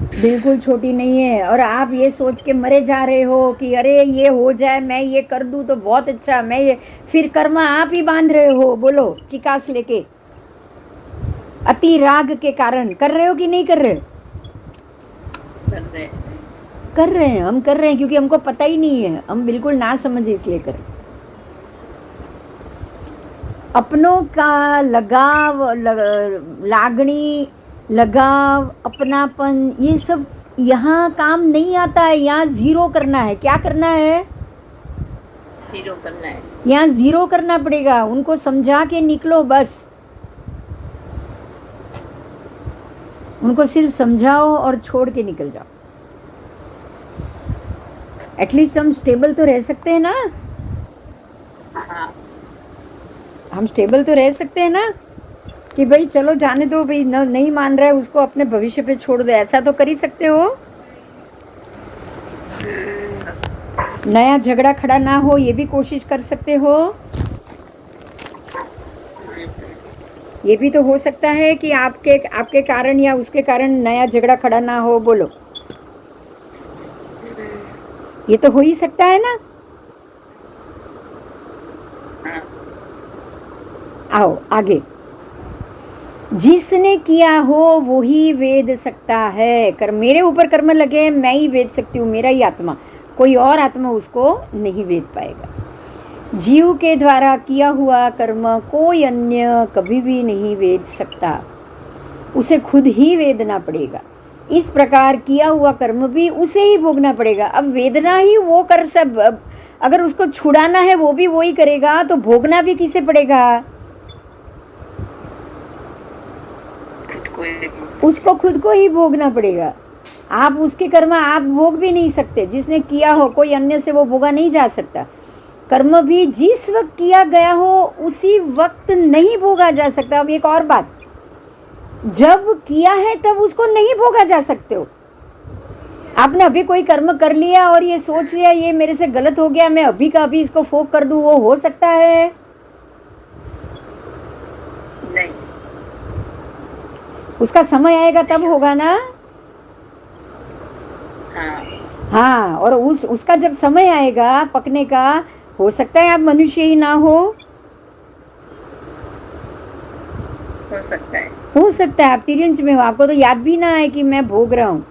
बिल्कुल छोटी नहीं है। और आप ये सोच के मरे जा रहे हो कि अरे ये हो जाए, मैं ये कर दूं तो बहुत अच्छा, मैं ये, फिर कर्म आप ही बांध रहे हो। बोलो, चिकास लेके अति राग के कारण कर रहे हो कि नहीं कर रहे हो? कर रहे हैं, हम कर रहे हैं क्योंकि हमको पता ही नहीं है, हम बिल्कुल ना समझे इसलिए कर। अपनों का लगाव, लागणी, लगाव, अपनापन, ये सब यहाँ काम नहीं आता है। यहाँ जीरो करना है। क्या करना है? जीरो करना है। यहाँ जीरो करना पड़ेगा। उनको समझा के निकलो बस। उनको सिर्फ समझाओ और छोड़ के निकल जाओ। एटलीस्ट हम स्टेबल तो रह सकते हैं ना? हम स्टेबल तो रह सकते हैं ना कि भाई चलो जाने दो, भाई नहीं मान रहा है उसको, अपने भविष्य पे छोड़ दो। ऐसा तो कर ही सकते हो। नया झगड़ा खड़ा ना हो, ये भी कोशिश कर सकते हो। ये भी तो हो सकता है कि आपके कारण या उसके कारण नया झगड़ा खड़ा ना हो। बोलो, ये तो हो ही सकता है ना? आओ आगे। जिसने किया हो वो ही वेद सकता है। कर मेरे ऊपर कर्म लगे, मैं ही वेद सकती हूँ, मेरा ही आत्मा, कोई और आत्मा उसको नहीं वेद पाएगा। जीव के द्वारा किया हुआ कर्म कोई अन्य कभी भी नहीं वेद सकता, उसे खुद ही वेदना पड़ेगा। इस प्रकार किया हुआ कर्म भी उसे ही भोगना पड़ेगा। अब वेदना ही वो कर सब, अगर उसको छुड़ाना है वो भी वो ही करेगा, तो भोगना भी किसे पड़ेगा? उसको खुद को ही भोगना पड़ेगा। आप उसके कर्म आप भोग भी नहीं सकते। जिसने किया हो, कोई अन्य से वो भोगा नहीं जा सकता। कर्म भी जिस वक्त किया गया हो उसी वक्त नहीं भोगा जा सकता। अब एक और बात, जब किया है तब उसको नहीं भोगा जा सकते हो। आपने अभी कोई कर्म कर लिया और ये सोच लिया ये मेरे से गलत हो गया, मैं अभी का अभी इसको फोक कर दूं, वो हो सकता है? नहीं। उसका समय आएगा तब होगा ना? हाँ, और उसका जब समय आएगा पकने का, हो सकता है आप मनुष्य ही ना हो सकता है। हो सकता है आप तिरंज में हो, आपको तो याद भी ना आए कि मैं भोग रहा हूँ।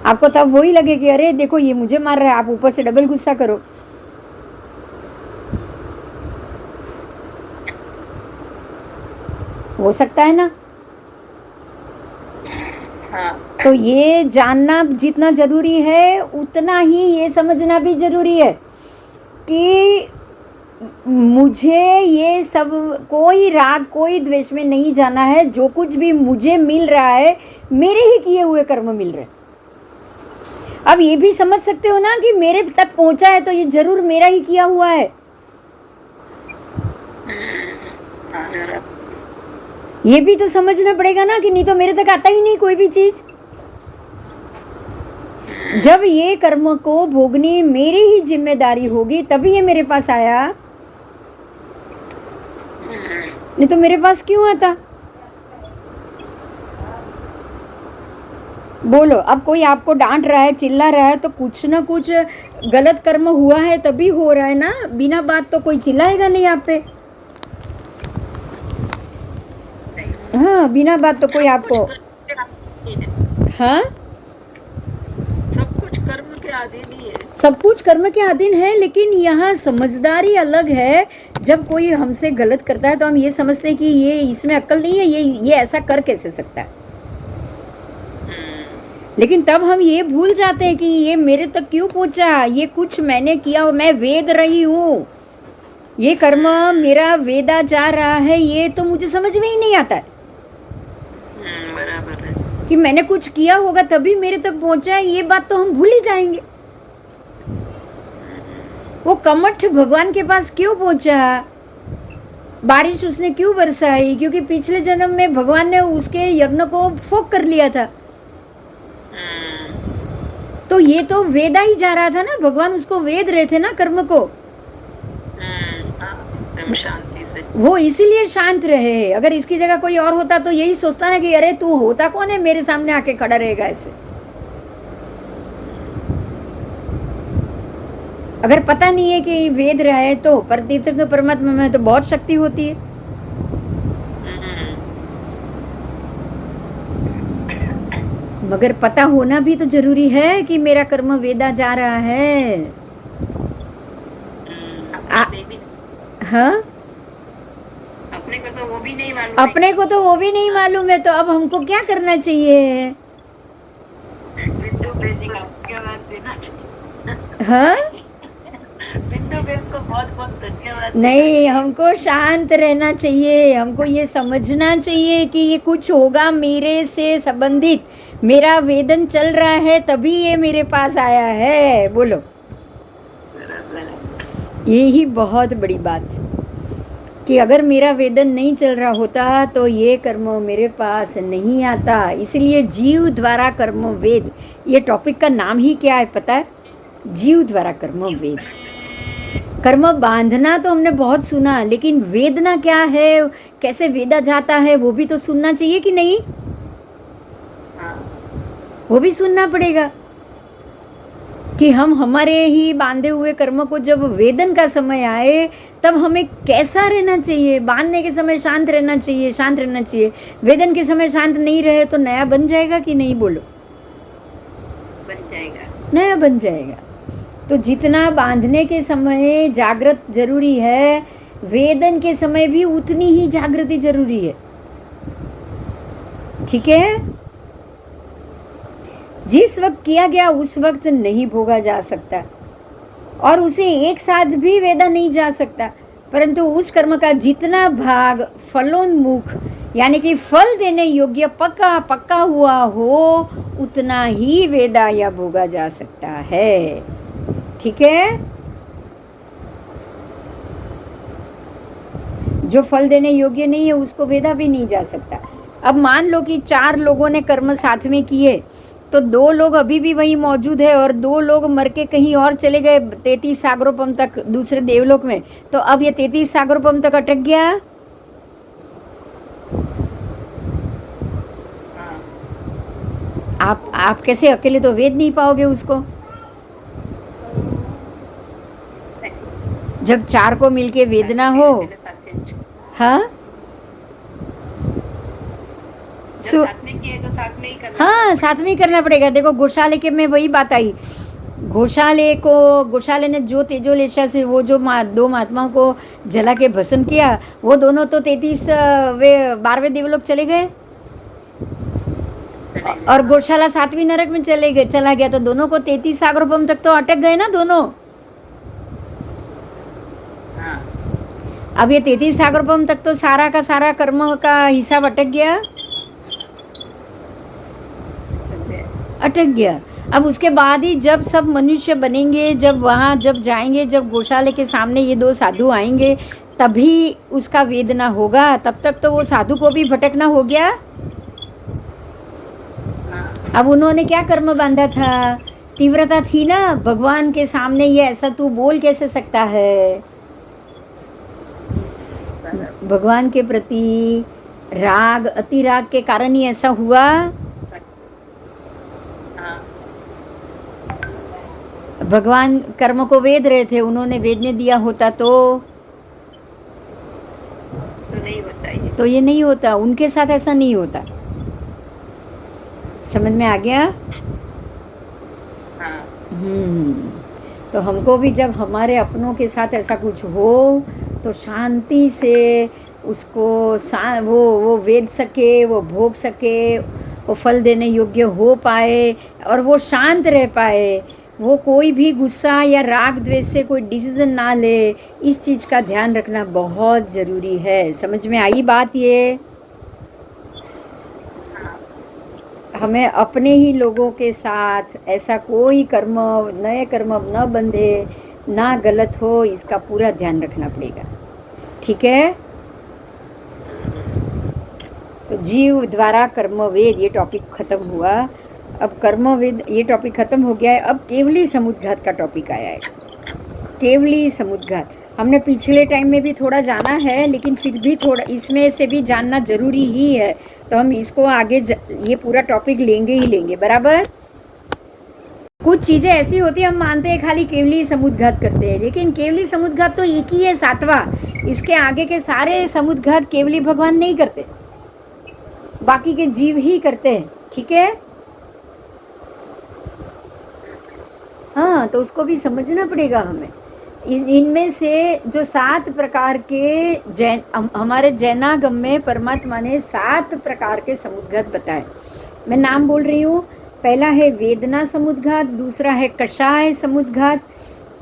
आपको तब वही लगे कि अरे देखो ये मुझे मार रहा है, आप ऊपर से डबल गुस्सा करो। हो सकता है ना? हाँ तो ये जानना जितना जरूरी है उतना ही ये समझना भी जरूरी है कि मुझे ये सब कोई राग कोई द्वेष में नहीं जाना है। जो कुछ भी मुझे मिल रहा है मेरे ही किए हुए कर्म मिल रहे हैं। अब ये भी समझ सकते हो ना कि मेरे तक पहुंचा है तो ये जरूर मेरा ही किया हुआ है। हाँ, जरा ये भी तो समझना पड़ेगा ना कि नहीं तो मेरे तक आता ही नहीं कोई भी चीज। जब ये कर्म को भोगनी मेरी ही जिम्मेदारी होगी तभी ये मेरे पास आया, नहीं तो मेरे पास क्यों आता? बोलो, अब कोई आपको डांट रहा है चिल्ला रहा है तो कुछ ना कुछ गलत कर्म हुआ है तभी हो रहा है ना। बिना बात तो कोई चिल्लाएगा नहीं आप पे। हाँ, बिना बात तो कोई आपको, हाँ सब कुछ कर्म के अधीन ही है। सब कुछ कर्म के अधीन है, लेकिन यहाँ समझदारी अलग है। जब कोई हमसे गलत करता है तो हम ये समझते हैं कि ये इसमें अक्ल नहीं है, ये ऐसा कर कैसे सकता है। लेकिन तब हम ये भूल जाते हैं कि ये मेरे तक क्यों पहुंचा, ये कुछ मैंने किया, मैं वेद रही हूँ, ये कर्म मेरा वेदा जा रहा है, ये तो मुझे समझ में ही नहीं आता है बराबर है कि मैंने कुछ किया होगा तभी मेरे तक पहुंचा है। ये बात तो हम भूल ही जाएंगे। वो कमठ भगवान के पास क्यों पहुंचा, बारिश उसने क्यों बरसाई, क्योंकि पिछले जन्म में भगवान ने उसके यज्ञ को फोक कर लिया था। तो ये तो वेदा ही जा रहा था ना, भगवान उसको वेद रहे थे ना कर्म को। शांति से वो इसीलिए शांत रहे। अगर इसकी जगह कोई और होता तो यही सोचता ना कि अरे तू होता कौन है मेरे सामने आके खड़ा रहेगा ऐसे। अगर पता नहीं है कि वेद रहा है तो परतीर्थक परमात्मा में तो बहुत शक्ति होती है। मगर पता होना भी तो जरूरी है कि मेरा कर्म वेदा जा रहा है। हाँ, अपने को तो वो भी नहीं मालूम, अपने को तो वो भी नहीं मालूम है। तो अब हमको क्या करना चाहिए? बिंदु बेटी का धन्यवाद देना चाहिए। हाँ, बिंदु बेस को बहुत बहुत धन्यवाद। नहीं, हमको शांत रहना चाहिए। हमको ये समझना चाहिए कि ये कुछ होगा मेरे से संबंधित, मेरा वेदन चल रहा है तभी ये मेरे पास आया है। बोलो, यही बहुत बड़ी बात कि अगर मेरा वेदन नहीं चल रहा होता तो ये कर्म मेरे पास नहीं आता। इसलिए जीव द्वारा कर्म वेद, ये टॉपिक का नाम ही क्या है पता है? जीव द्वारा कर्म वेद। कर्म बांधना तो हमने बहुत सुना, लेकिन वेदना क्या है, कैसे वेदा जाता है, वो भी तो सुनना चाहिए कि नहीं? वो भी सुनना पड़ेगा कि हम हमारे ही बांधे हुए कर्म को जब वेदन का समय आए तब हमें कैसा रहना चाहिए। बांधने के समय शांत रहना चाहिए, शांत रहना चाहिए। वेदन के समय शांत नहीं रहे तो नया बन जाएगा कि नहीं? बोलो, बन जाएगा, नया बन जाएगा। तो जितना बांधने के समय जागृत जरूरी है, वेदन के समय भी उतनी ही जागृति जरूरी है। ठीक है? जिस वक्त किया गया उस वक्त नहीं भोगा जा सकता और उसे एक साथ भी वेदा नहीं जा सकता, परंतु उस कर्म का जितना भाग फलोन्मुख यानी कि फल देने योग्य पक्का पक्का हुआ हो उतना ही वेदा या भोगा जा सकता है। ठीक है? जो फल देने योग्य नहीं है उसको वेदा भी नहीं जा सकता। अब मान लो कि 4 लोगों ने कर्म साथ में किए तो 2 लोग अभी भी वहीं मौजूद है और 2 लोग मर के कहीं और चले गए 33 सागरोपम तक दूसरे देवलोक में। तो अब ये 33 सागरोपम तक अटक गया। आप कैसे अकेले तो वेद नहीं पाओगे उसको। जब 4 को मिलके वेदना हो, हाँ, जब सु साथ में किए तो साथ में ही करना हाँ, साथ में ही करना पड़ेगा। देखो गौशाले के में वही बात आई, गौशाले ने जो तेजोलेशा से वो जो दो महात्माओं को जला के भस्म किया, वो दोनों तो 33 वे 12वें देवलोक चले गए, पड़ेगा। और गौशाला 7वीं नरक में चला गया। तो दोनों को 33 सागरोपम तक तो अटक गए ना दोनों। हाँ अब ये 33 सागरोपम तक तो सारा का सारा कर्म का हिसाब अटक गया। अब उसके बाद ही जब सब मनुष्य बनेंगे, जब वहाँ जब जाएंगे, जब गौशाले के सामने ये दो साधु आएंगे, तभी उसका वेदना होगा। तब तक तो वो साधु को भी भटकना हो गया। हाँ अब उन्होंने क्या कर्म बांधा था, तीव्रता थी ना, भगवान के सामने ये ऐसा तू बोल कैसे सकता है, भगवान के प्रति राग, अति राग के कारण ही ऐसा हुआ। हाँ भगवान कर्म को वेद रहे थे, उन्होंने वेदने दिया होता तो नहीं होता ये। तो ये नहीं होता, उनके साथ ऐसा नहीं होता। समझ में आ गया? हाँ तो हमको भी जब हमारे अपनों के साथ ऐसा कुछ हो तो शांति से उसको वो वेद सके, वो भोग सके, वो फल देने योग्य हो पाए और वो शांत रह पाए, वो कोई भी गुस्सा या राग द्वेष से कोई डिसीजन ना ले। इस चीज़ का ध्यान रखना बहुत ज़रूरी है। समझ में आई बात? ये हमें अपने ही लोगों के साथ ऐसा कोई कर्म, नए कर्म न बंधे, ना गलत हो, इसका पूरा ध्यान रखना पड़ेगा। ठीक है? तो जीव द्वारा कर्मवेद ये टॉपिक ख़त्म हुआ। अब कर्मवेद ये टॉपिक ख़त्म हो गया है। अब केवली समुद्घात का टॉपिक आया है। केवली समुद्घात हमने पिछले टाइम में भी थोड़ा जाना है, लेकिन फिर भी थोड़ा इसमें से भी जानना ज़रूरी ही है। तो हम इसको आगे ये पूरा टॉपिक लेंगे ही लेंगे, बराबर। कुछ चीज़ें ऐसी होती है हम मानते हैं खाली केवली समुद्घात करते हैं, लेकिन केवली समुद्घात तो एक ही है, 7वां। इसके आगे के सारे समुद्घात केवली भगवान नहीं करते, बाकी के जीव ही करते हैं। ठीक है? हाँ, तो उसको भी समझना पड़ेगा हमें। इनमें से जो 7 प्रकार के हमारे जैनागम में परमात्मा ने 7 प्रकार के समुद्घात बताए। मैं नाम बोल रही हूँ। पहला है वेदना समुद्घात, दूसरा है कषाय समुद्घात,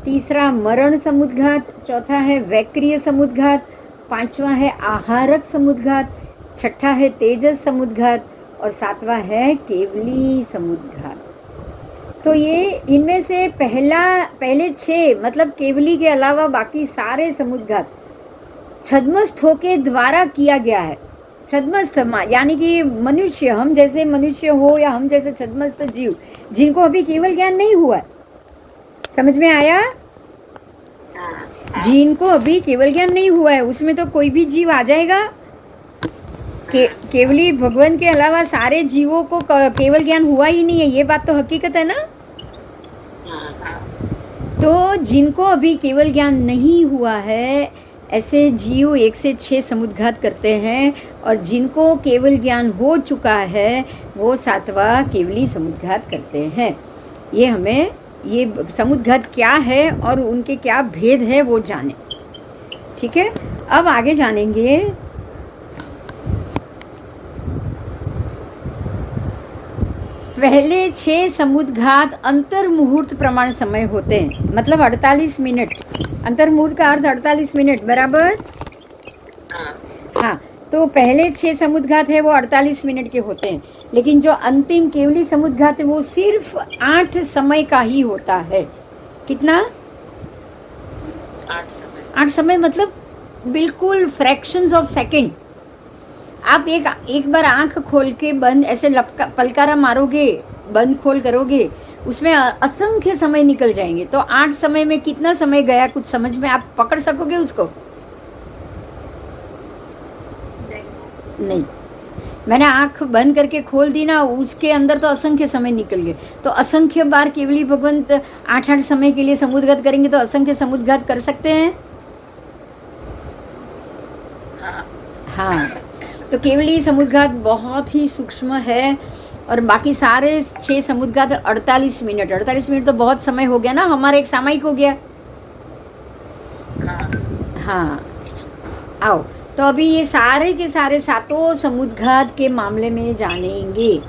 तीसरा मरण समुद्घात, चौथा है वैक्रिय समुद्घात, 5वां है आहारक समुद्घात, 6ठा है तेजस समुद्घात और 7वां है केवली समुद्घात। तो ये इनमें से पहले 6 मतलब केवली के अलावा बाकी सारे समुद्घात छद्मस्थ के द्वारा किया गया है। छद्मस्थ यानी कि मनुष्य, हम जैसे मनुष्य हो या हम जैसे छद्मस्थ जीव जिनको अभी केवल ज्ञान नहीं हुआ है। समझ में आया? जिनको अभी केवल ज्ञान नहीं हुआ है उसमें तो कोई भी जीव आ जाएगा। केवली भगवान के अलावा सारे जीवों को केवल ज्ञान हुआ ही नहीं है, ये बात तो हकीकत है ना। तो जिनको अभी केवल ज्ञान नहीं हुआ है ऐसे जीव 1 से 6 समुद्घात करते हैं, और जिनको केवल ज्ञान हो चुका है वो 7वां केवली समुद्घात करते हैं। ये हमें ये समुद्घात क्या है और उनके क्या भेद है वो जाने। ठीक है? अब आगे जानेंगे। पहले 6 समुद्घात अंतर मुहूर्त प्रमाण समय होते हैं, मतलब 48 मिनट। अंतर मुहूर्त का अर्थ 48 मिनट, बराबर। हाँ, तो पहले 6 समुद्घात है वो 48 मिनट के होते हैं, लेकिन जो अंतिम केवली समुद्घात है वो सिर्फ 8 समय का ही होता है। कितना? 8 समय मतलब बिल्कुल फ्रैक्शंस ऑफ सेकंड। आप एक बार आंख खोल के बंद ऐसे पलकारा मारोगे, बंद खोल करोगे, उसमें असंख्य समय निकल जाएंगे। तो 8 समय में कितना समय गया कुछ समझ में आप पकड़ सकोगे उसको? नहीं। मैंने आंख बंद करके खोल दी ना, उसके अंदर तो असंख्य समय निकल गए। तो असंख्य बार केवली भगवंत 8-8 समय के लिए समुद्घात करेंगे तो असंख्य समुद्घात कर सकते हैं। हाँ, तो केवली समुद्घात बहुत ही सूक्ष्म है और बाकी सारे 6 समुद्घात 48 मिनट। 48 मिनट तो बहुत समय हो गया ना, हमारा एक सामयिक हो गया। हाँ हाँ, आओ तो अभी ये सारे के सारे सातों समुद्घात के मामले में जानेंगे।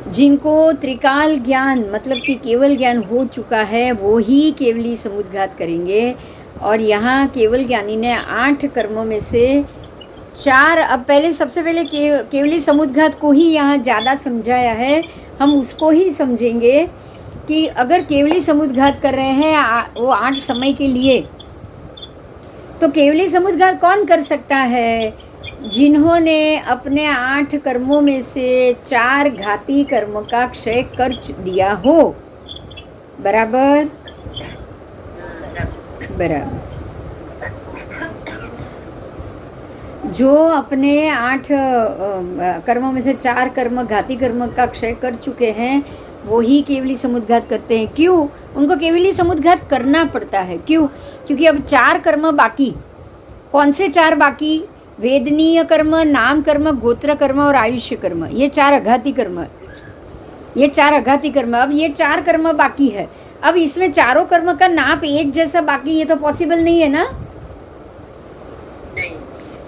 जिनको त्रिकाल ज्ञान मतलब कि केवल ज्ञान हो चुका है वो ही केवली समुद्घात करेंगे। और यहाँ केवल ज्ञानी ने 8 कर्मों में से 4, अब पहले सबसे पहले केवली समुद्घात को ही यहाँ ज़्यादा समझाया है, हम उसको ही समझेंगे कि अगर केवली समुद्घात कर रहे हैं वो 8 समय के लिए, तो केवली समुद्घात कौन कर सकता है? जिन्होंने अपने 8 कर्मों में से 4 घाती कर्म का क्षय कर दिया हो। बराबर बराबर। जो अपने 8 कर्मों में से 4 कर्म घाती कर्म का क्षय कर चुके हैं वो ही केवली समुद्घात करते हैं। क्यों उनको केवली समुद्घात करना पड़ता है? क्यों? क्योंकि अब 4 कर्म बाकी। कौन से 4 बाकी? वेदनीय कर्म, नाम कर्म, गोत्र कर्म और आयुष्य कर्म। ये 4 अघाती कर्म, ये 4 अघाती कर्म। अब ये 4 कर्म बाकी है। अब इसमें चारों कर्म का नाप एक जैसा बाकी, ये तो पॉसिबल नहीं है ना?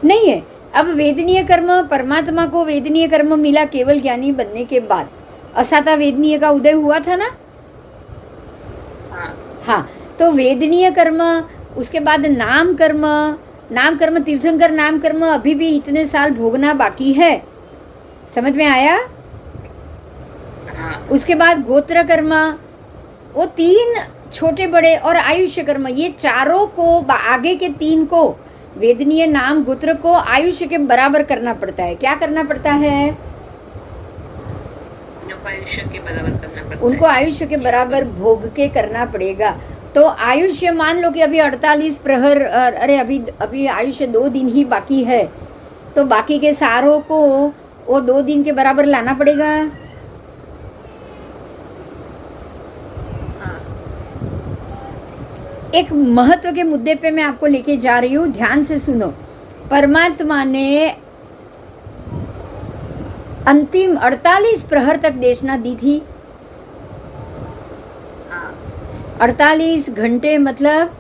नहीं है। अब वेदनीय कर्म, परमात्मा को वेदनीय कर्म मिला केवल ज्ञानी बनने के बाद। असाता वेदनीय का उदय हुआ था ना? हाँ, तो वेदनीय कर्म, उसके बाद नाम कर्म, नाम कर्म तीर्थंकर नाम कर्म अभी भी इतने साल भोगना बाकी है। समझ में आया? उसके बाद गोत्र कर्म, वो 3 छोटे बड़े, और आयुष्य कर्म, ये चारों को आगे के 3 को, वेदनीय नाम गोत्र को आयुष्य के बराबर करना पड़ता है। क्या करना पड़ता है? आयुष्य के बराबर करना पड़ता है। उनको आयुष्य के बराबर भोग के करना पड़ेगा। तो आयुष्य मान लो कि अभी 48 प्रहर, अरे अभी आयुष्य 2 दिन ही बाकी है, तो बाकी के सारों को वो 2 दिन के बराबर लाना पड़ेगा। एक महत्व के मुद्दे पे मैं आपको लेके जा रही हूँ, ध्यान से सुनो। परमात्मा ने अंतिम 48 प्रहर तक देशना दी थी। 48 घंटे मतलब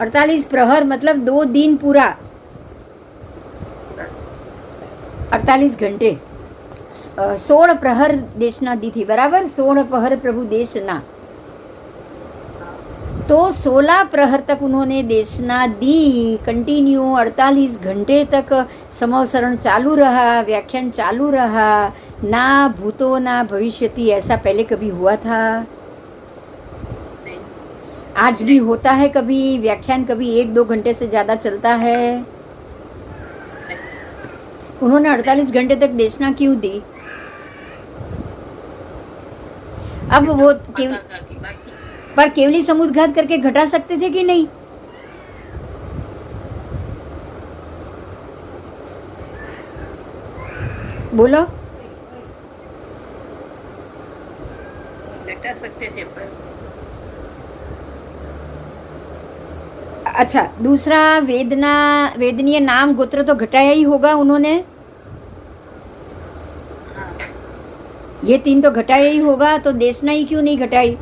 48 प्रहर मतलब 2 दिन पूरा, 48 घंटे 16 प्रहर देशना दी थी। बराबर, 16 प्रहर प्रभु देशना। तो 16 प्रहर तक उन्होंने देशना दी, कंटिन्यू 48 घंटे तक समवसरण चालू रहा, व्याख्यान चालू रहा। ना भूतो ना भविष्यति ऐसा पहले कभी हुआ था? आज भी होता है कभी? व्याख्यान कभी 1-2 घंटे से ज़्यादा चलता है? उन्होंने 48 घंटे तक देशना क्यों दी? अब वो पर केवली समुद्घात करके घटा सकते थे कि नहीं? बोलो। घटा सकते थे पर अच्छा, दूसरा वेदनीय नाम गोत्र तो घटाया ही होगा उन्होंने। ये 3 तो घटाया ही होगा, तो देशना ही क्यों नहीं घटाई?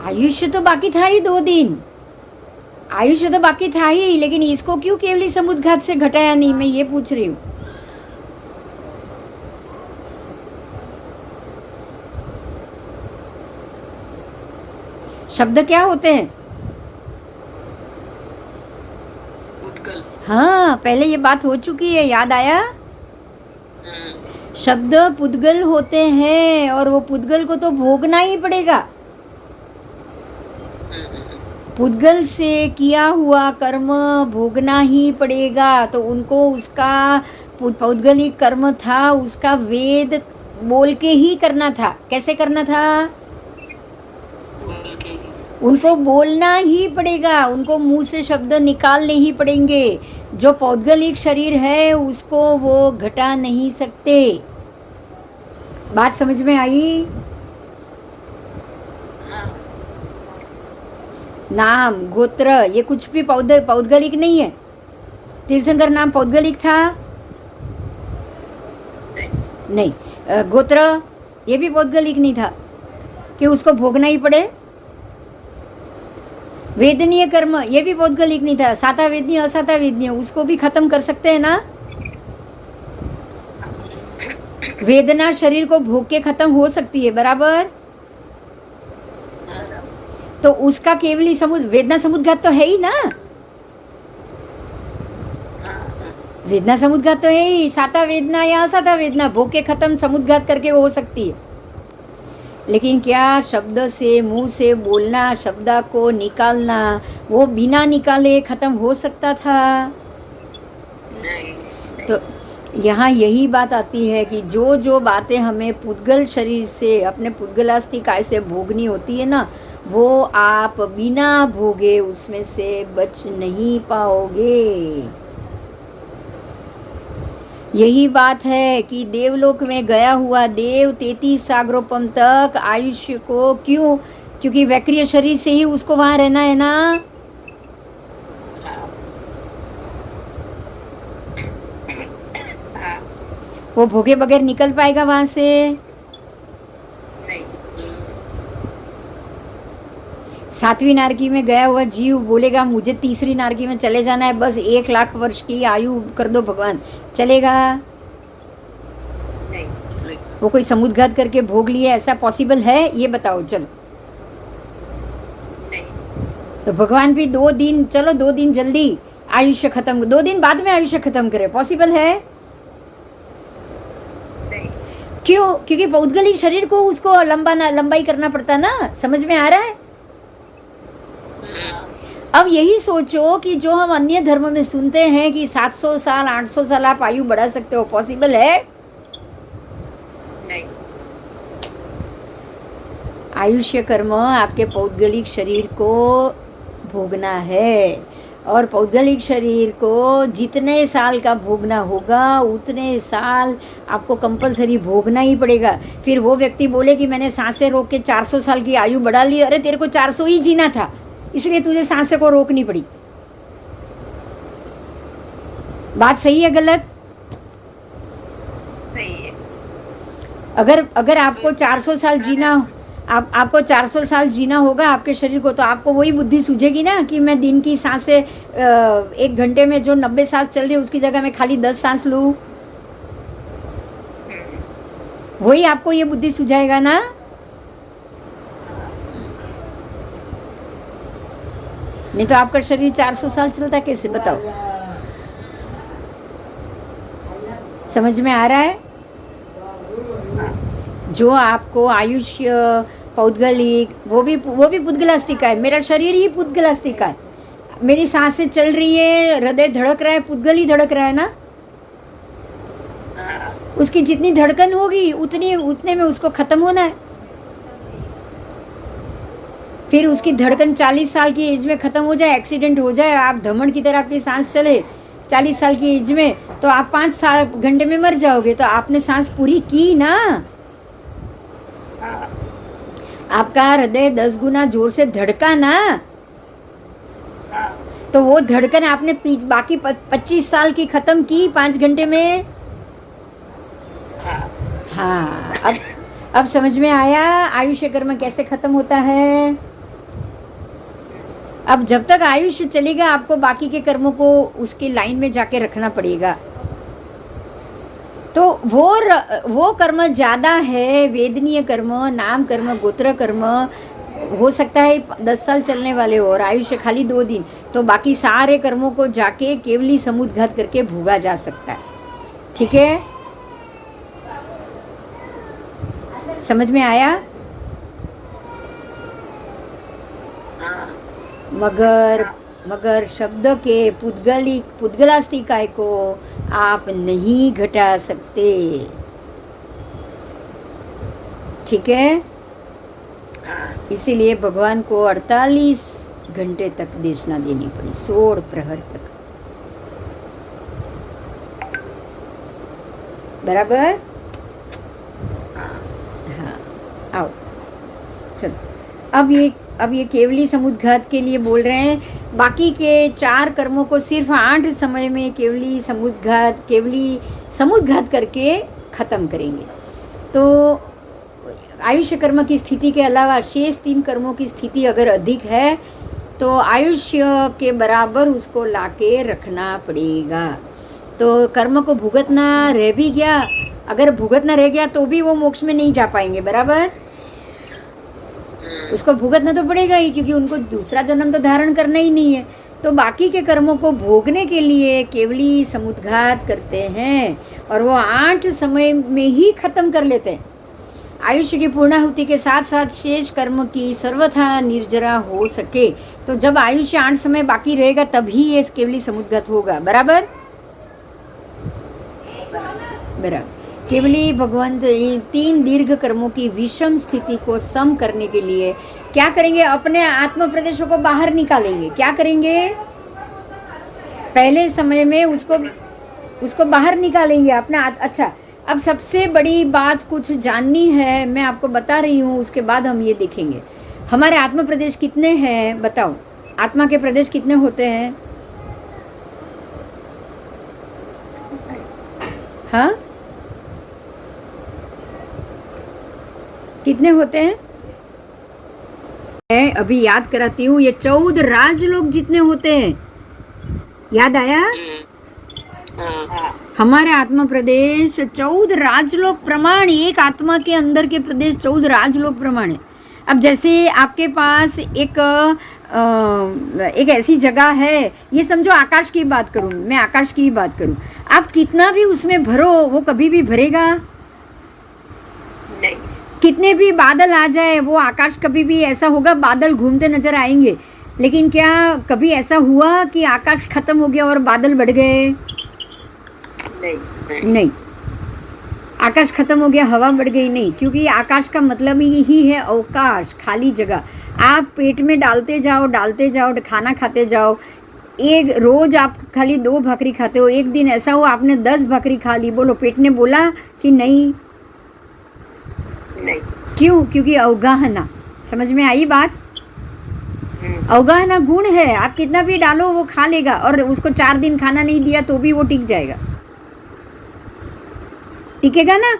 आयुष्य तो बाकी था ही 2 दिन, आयुष्य तो बाकी था ही, लेकिन इसको क्यों केवली समुद्घात से घटाया नहीं? मैं ये पूछ रही हूँ। शब्द क्या होते हैं? उद्गल। हाँ, पहले ये बात हो चुकी है, याद आया? शब्द पुद्गल होते हैं और वो पुद्गल को तो भोगना ही पड़ेगा। पुद्गल से किया हुआ कर्म भोगना ही पड़ेगा। तो उनको उसका पौद्गलिक कर्म था, उसका वेद बोल के ही करना था। कैसे करना था? उनको बोलना ही पड़ेगा, उनको मुंह से शब्द निकालने ही पड़ेंगे। जो पौद्गलिक शरीर है उसको वो घटा नहीं सकते। बात समझ में आई? नाम, गोत्र, ये कुछ भी पौद्गलिक नहीं है। तीर्थंकर नाम पौद्गलिक था? नहीं। गोत्र ये भी पौद्गलिक नहीं था कि उसको भोगना ही पड़े। वेदनीय कर्म ये भी पौद्गलिक नहीं था। साता वेदनीय असाता वेदनीय उसको भी खत्म कर सकते हैं ना। वेदना शरीर को भोग के खत्म हो सकती है, बराबर। तो उसका केवली वेदना समुद्घात तो है ही ना। वेदना समुद्घात तो है ही। साता वेदना या असाता वेदना भोग के खत्म समुद्घात करके हो सकती है। लेकिन क्या शब्द से, मुंह से बोलना, शब्द को निकालना, वो बिना निकाले खत्म हो सकता था? नहीं। तो यहाँ यही बात आती है कि जो जो बातें हमें पुद्गल शरीर से, अपने पुद्गलास्थि काय से भोगनी होती है ना, वो आप बिना भोगे उसमें से बच नहीं पाओगे। यही बात है कि देवलोक में गया हुआ देव 33 सागरोपम तक आयुष्य को, क्यों? क्योंकि वैक्रिय शरीर से ही उसको वहां रहना है ना। वो भोगे बगैर निकल पाएगा वहां से? नहीं। 7वीं नारकी में गया हुआ जीव बोलेगा मुझे तीसरी नारकी में चले जाना है, बस 1 लाख वर्ष की आयु कर दो भगवान, चलेगा? नहीं। वो कोई समुद्घात करके भोग लिए, ऐसा पॉसिबल है? ये बताओ चलो। नहीं। तो भगवान भी 2 दिन, चलो 2 दिन जल्दी आयुष्य खत्म, 2 दिन बाद में आयुष्य खत्म करे, पॉसिबल है? नहीं। क्यों? क्योंकि पौद्गलिक शरीर को उसको लंबाई करना पड़ता ना। समझ में आ रहा है? अब यही सोचो कि जो हम अन्य धर्म में सुनते हैं कि 700 साल 800 साल आप आयु बढ़ा सकते हो, पॉसिबल है? नहीं। आयुष्य कर्म आपके पौद्गलिक शरीर को भोगना है, और पौद्गलिक शरीर को जितने साल का भोगना होगा उतने साल आपको कंपलसरी भोगना ही पड़ेगा। फिर वो व्यक्ति बोले कि मैंने सांसें रोक के 400 साल की आयु बढ़ा ली, अरे तेरे को 400 ही जीना था, इसलिए तुझे सांसें को रोकनी पड़ी। बात सही है गलत? सही है। अगर आपको 400 साल जीना, आपको 400 साल जीना होगा आपके शरीर को, तो आपको वही बुद्धि सूझेगी ना कि मैं दिन की सांसें 1 घंटे में जो 90 सांस चल रही है उसकी जगह मैं खाली 10 सांस लूँ। वही आपको ये बुद्धि सुझाएगा ना। नहीं तो आपका शरीर 400 साल चलता कैसे, बताओ? समझ में आ रहा है? जो आपको आयुष्य पौद्गलिक, वो भी पुद्गलास्थि का है। मेरा शरीर ही पुद्गलास्थि का है, मेरी सांसें चल रही है, हृदय धड़क रहा है, पुद्गल ही धड़क रहा है ना। उसकी जितनी धड़कन होगी उतने में उसको खत्म होना है। फिर उसकी धड़कन 40 साल की एज में खत्म हो जाए, एक्सीडेंट हो जाए, आप धमन की तरह आपकी सांस चले 40 साल की एज में, तो आप 5 घंटे में मर जाओगे। तो आपने सांस पूरी की ना। आपका हृदय 10 गुना जोर से धड़का ना, तो वो धड़कन आपने बाकी 25 साल की खत्म की 5 घंटे में। हाँ, अब समझ में आया आयुष्य कर्म कैसे खत्म होता है। अब जब तक आयुष्य चलेगा आपको बाकी के कर्मों को उसकी लाइन में जाके रखना पड़ेगा। तो वो कर्म ज़्यादा है, वेदनीय कर्म, नाम कर्म, गोत्र कर्म, हो सकता है 10 साल चलने वाले हो और आयुष्य खाली 2 दिन, तो बाकी सारे कर्मों को जाके केवली समुद्घात करके भोगा जा सकता है। ठीक है, समझ में आया? मगर शब्द के पुद्गलास्थि काय को आप नहीं घटा सकते। ठीक है, इसीलिए भगवान को 48 घंटे तक देशना देनी पड़ी, 16 प्रहर तक। बराबर? हाँ, आओ चलो। अब ये अब ये केवली समुद्घात के लिए बोल रहे हैं, बाकी के 4 कर्मों को सिर्फ 8 समय में केवली समुद्घात करके ख़त्म करेंगे। तो आयुष्य कर्म की स्थिति के अलावा शेष 3 कर्मों की स्थिति अगर अधिक है तो आयुष्य के बराबर उसको लाके रखना पड़ेगा। तो कर्म को भुगतना रह भी गया, अगर भुगतना रह गया तो भी वो मोक्ष में नहीं जा पाएंगे, बराबर। उसको भुगतना तो पड़ेगा ही, क्योंकि उनको दूसरा जन्म तो धारण करना ही नहीं है। तो बाकी के कर्मों को भोगने के लिए केवली समुद्घात करते हैं और वो 8 समय में ही खत्म कर लेते हैं। आयुष्य की पूर्णाहुति के साथ साथ शेष कर्म की सर्वथा निर्जरा हो सके। तो जब आयुष्य 8 समय बाकी रहेगा तभी ये केवली समुद्घात होगा, बराबर। केवली भगवंत 3 दीर्घ कर्मों की विषम स्थिति को सम करने के लिए क्या करेंगे? अपने आत्म प्रदेशों को बाहर निकालेंगे। क्या करेंगे? पहले समय में उसको बाहर निकालेंगे अपना। अच्छा, अब सबसे बड़ी बात कुछ जाननी है, मैं आपको बता रही हूँ, उसके बाद हम ये देखेंगे हमारे आत्म प्रदेश कितने हैं। बताओ, आत्मा के प्रदेश कितने होते हैं? हाँ, कितने होते हैं? मैं अभी याद कराती हूँ, ये 14 राजलोक जितने होते हैं, याद आया? हमारे आत्मा प्रदेश 14 राजलोक प्रमाण, एक आत्मा के अंदर के प्रदेश 14 राजलोक प्रमाण है। अब जैसे आपके पास एक ऐसी जगह है, ये समझो आकाश की बात करूँ मैं, आकाश की बात करूँ, आप कितना भी उसमें भरो वो कभी भी भरेगा नहीं। कितने भी बादल आ जाए वो आकाश कभी भी ऐसा होगा, बादल घूमते नजर आएंगे, लेकिन क्या कभी ऐसा हुआ कि आकाश खत्म हो गया और बादल बढ़ गए? नहीं। आकाश खत्म हो गया, हवा बढ़ गई? नहीं, क्योंकि आकाश का मतलब ही है अवकाश, खाली जगह। आप पेट में डालते जाओ, खाना खाते जाओ। एक रोज आप खाली 2 भाकरी खाते हो, एक दिन ऐसा हो आपने 10 भाकरी खा ली, बोलो पेट ने बोला कि नहीं? क्यों? क्योंकि अवगाहना। समझ में आई बात? अवगाहना गुण है, आप कितना भी डालो वो खा लेगा, और उसको 4 दिन खाना नहीं दिया तो भी वो टिक जाएगा, टिकेगा ना?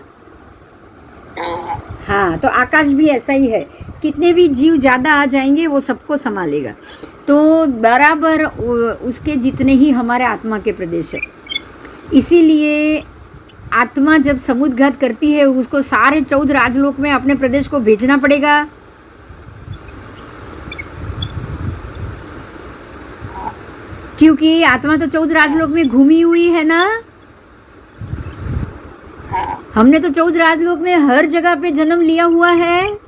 हाँ, तो आकाश भी ऐसा ही है, कितने भी जीव ज़्यादा आ जाएंगे वो सबको संभालेगा। तो बराबर उसके जितने ही हमारे आत्मा के प्रदेश है। इसीलिए आत्मा जब समुद्घात करती है उसको सारे 14 राजलोक में अपने प्रदेश को भेजना पड़ेगा। क्योंकि आत्मा तो 14 राजलोक में घूमी हुई है ना। हमने तो 14 राजलोक में हर जगह पे जन्म लिया हुआ है।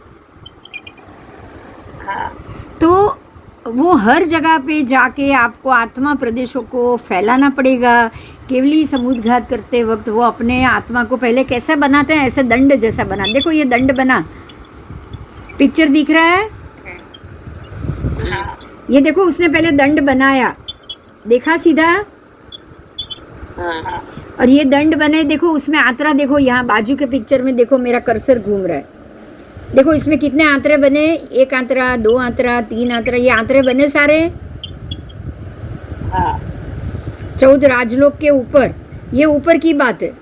तो वो हर जगह पे जाके आपको आत्मा प्रदेशों को फैलाना पड़ेगा। केवली समुद्घात करते वक्त वो अपने आत्मा को पहले कैसे बनाते हैं? ऐसे दंड जैसा बना। देखो ये दंड बना, पिक्चर दिख रहा है? ये देखो उसने पहले दंड बनाया, देखा सीधा? और ये दंड बने, देखो उसमें आंतरा, देखो यहाँ बाजू के पिक्चर में देखो मेरा कर्सर घूम रहा है, देखो इसमें कितने आंतरे बने? 1 आंतरा, 2 आंतरा, 3 आंतरा, ये आंतरे बने सारे। 14 राजलोक के ऊपर, ये ऊपर की बात है,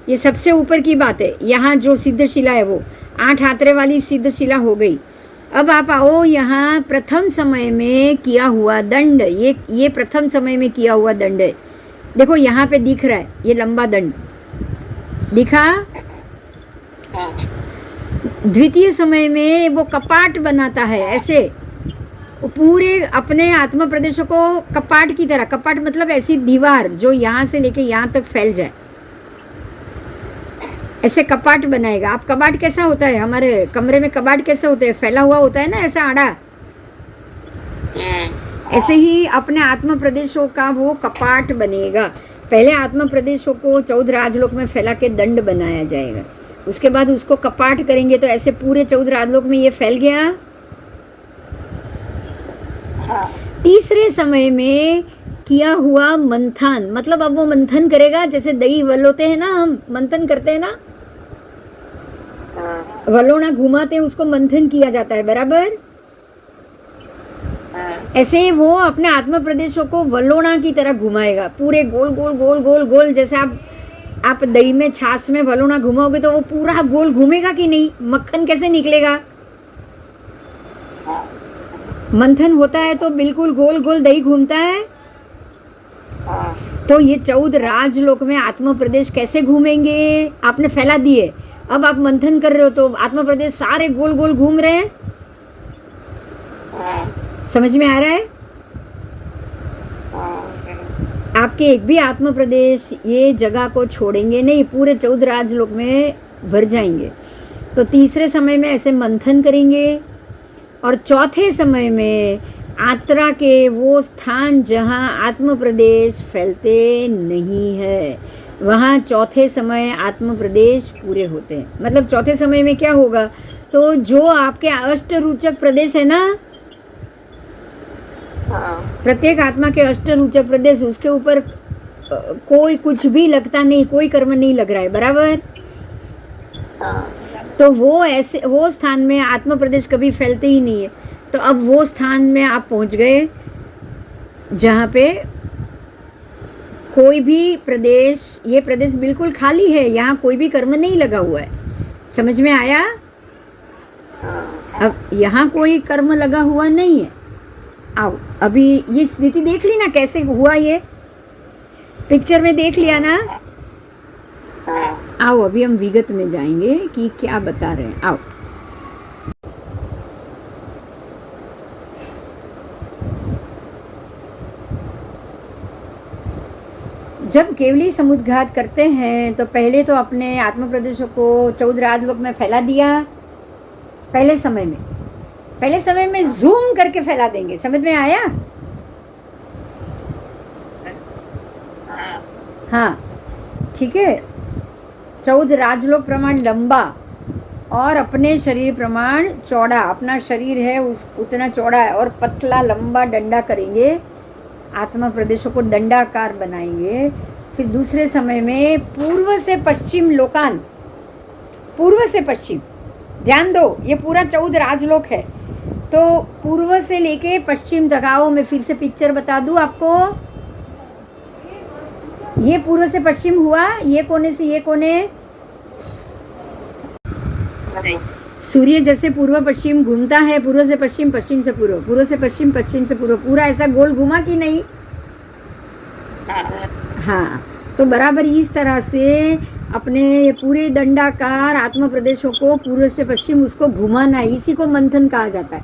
ये सबसे ऊपर की बात है। यहाँ जो सिद्ध शिला है वो 8 आंतरे वाली सिद्ध शिला हो गई। अब आप आओ यहाँ प्रथम समय में किया हुआ दंड, ये प्रथम समय में किया हुआ दंड है। देखो यहाँ पे दिख रहा है, ये लंबा दंड दिखा? द्वितीय समय में वो कपाट बनाता है, ऐसे पूरे अपने आत्मा प्रदेशों को कपाट की तरह, कपाट मतलब ऐसी दीवार जो यहाँ से लेके यहाँ तक फैल जाए, ऐसे कपाट बनाएगा। आप कपाट कैसा होता है? हमारे कमरे में कपाट कैसे होते हैं? फैला हुआ होता है ना, ऐसा आड़ा। ऐसे ही अपने आत्मा प्रदेशों का वो कपाट बनेगा। पहले आत्मा प्रदेशों को 14 राजलोक में फैला के दंड बनाया जाएगा, उसके बाद उसको कपाट करेंगे तो ऐसे पूरे 14 राजलोक में ये फैल गया। तीसरे समय में किया हुआ मंथन, मतलब अब वो मंथन करेगा, जैसे दही वलोते हैं ना, हम मंथन करते हैं ना, वलोना घुमाते हैं, उसको मंथन किया जाता है, बराबर? ऐसे ही वो अपने आत्म प्रदेशों को वलोणा की तरह घुमाएगा, पूरे गोल गोल गोल गोल गोल। जैसे आप दही में छाछ में वलोणा घुमाओगे तो वो पूरा गोल घूमेगा कि नहीं? मक्खन कैसे निकलेगा? मंथन होता है तो बिल्कुल गोल गोल दही घूमता है। तो ये 14 राजलोक में आत्म प्रदेश कैसे घूमेंगे? आपने फैला दिए, अब आप मंथन कर रहे हो तो आत्म प्रदेश सारे गोल गोल घूम रहे हैं। समझ में आ रहा है? आपके एक भी आत्म प्रदेश ये जगह को छोड़ेंगे नहीं, पूरे 14 राजलोक में भर जाएंगे। तो तीसरे समय में ऐसे मंथन करेंगे और चौथे समय में आत्रा के वो स्थान जहाँ आत्म प्रदेश फैलते नहीं है, वहाँ चौथे समय आत्म प्रदेश पूरे होते हैं। मतलब चौथे समय में क्या होगा? तो जो आपके अष्टरूचक प्रदेश है ना, प्रत्येक आत्मा के अष्टरूचक प्रदेश, उसके ऊपर कोई कुछ भी लगता नहीं, कोई कर्म नहीं लग रहा है, बराबर? तो वो स्थान में आत्म प्रदेश कभी फैलते ही नहीं है। तो अब वो स्थान में आप पहुंच गए जहाँ पे कोई भी प्रदेश, ये प्रदेश बिल्कुल खाली है, यहाँ कोई भी कर्म नहीं लगा हुआ है। समझ में आया? अब यहाँ कोई कर्म लगा हुआ नहीं है। आओ, अभी ये स्थिति देख ली ना कैसे हुआ, ये पिक्चर में देख लिया ना? आओ अभी हम विगत में जाएंगे कि क्या बता रहे हैं। आओ, जब केवली समुद्घात करते हैं तो पहले तो अपने आत्म प्रदेशों को 14 राजलोक में फैला दिया। पहले समय में जूम करके फैला देंगे। समझ में आया? हाँ, ठीक है। 14 राजलोक प्रमाण लंबा और अपने शरीर प्रमाण चौड़ा, अपना शरीर है उतना चौड़ा है और पतला लंबा डंडा करेंगे, आत्मा प्रदेशों को दंडाकार बनाएंगे। फिर दूसरे समय में पूर्व से पश्चिम लोकांत, पूर्व से पश्चिम, ध्यान दो, ये पूरा 14 राजलोक है। तो पूर्व से लेके पश्चिम तक आओ, मैं फिर से पिक्चर बता दूं आपको। ये पूर्व से पश्चिम हुआ, ये कोने से ये कोने, सूर्य जैसे पूर्व पश्चिम घूमता है, पूर्व से पश्चिम, पश्चिम से पूर्व, पूर्व से पश्चिम, पश्चिम से पूर्व, पूरा ऐसा गोल घुमा कि नहीं? हाँ, तो बराबर इस तरह से अपने ये पूरे दंडाकार आत्म प्रदेशों को पूर्व से पश्चिम उसको घुमाना है। इसी को मंथन कहा जाता है।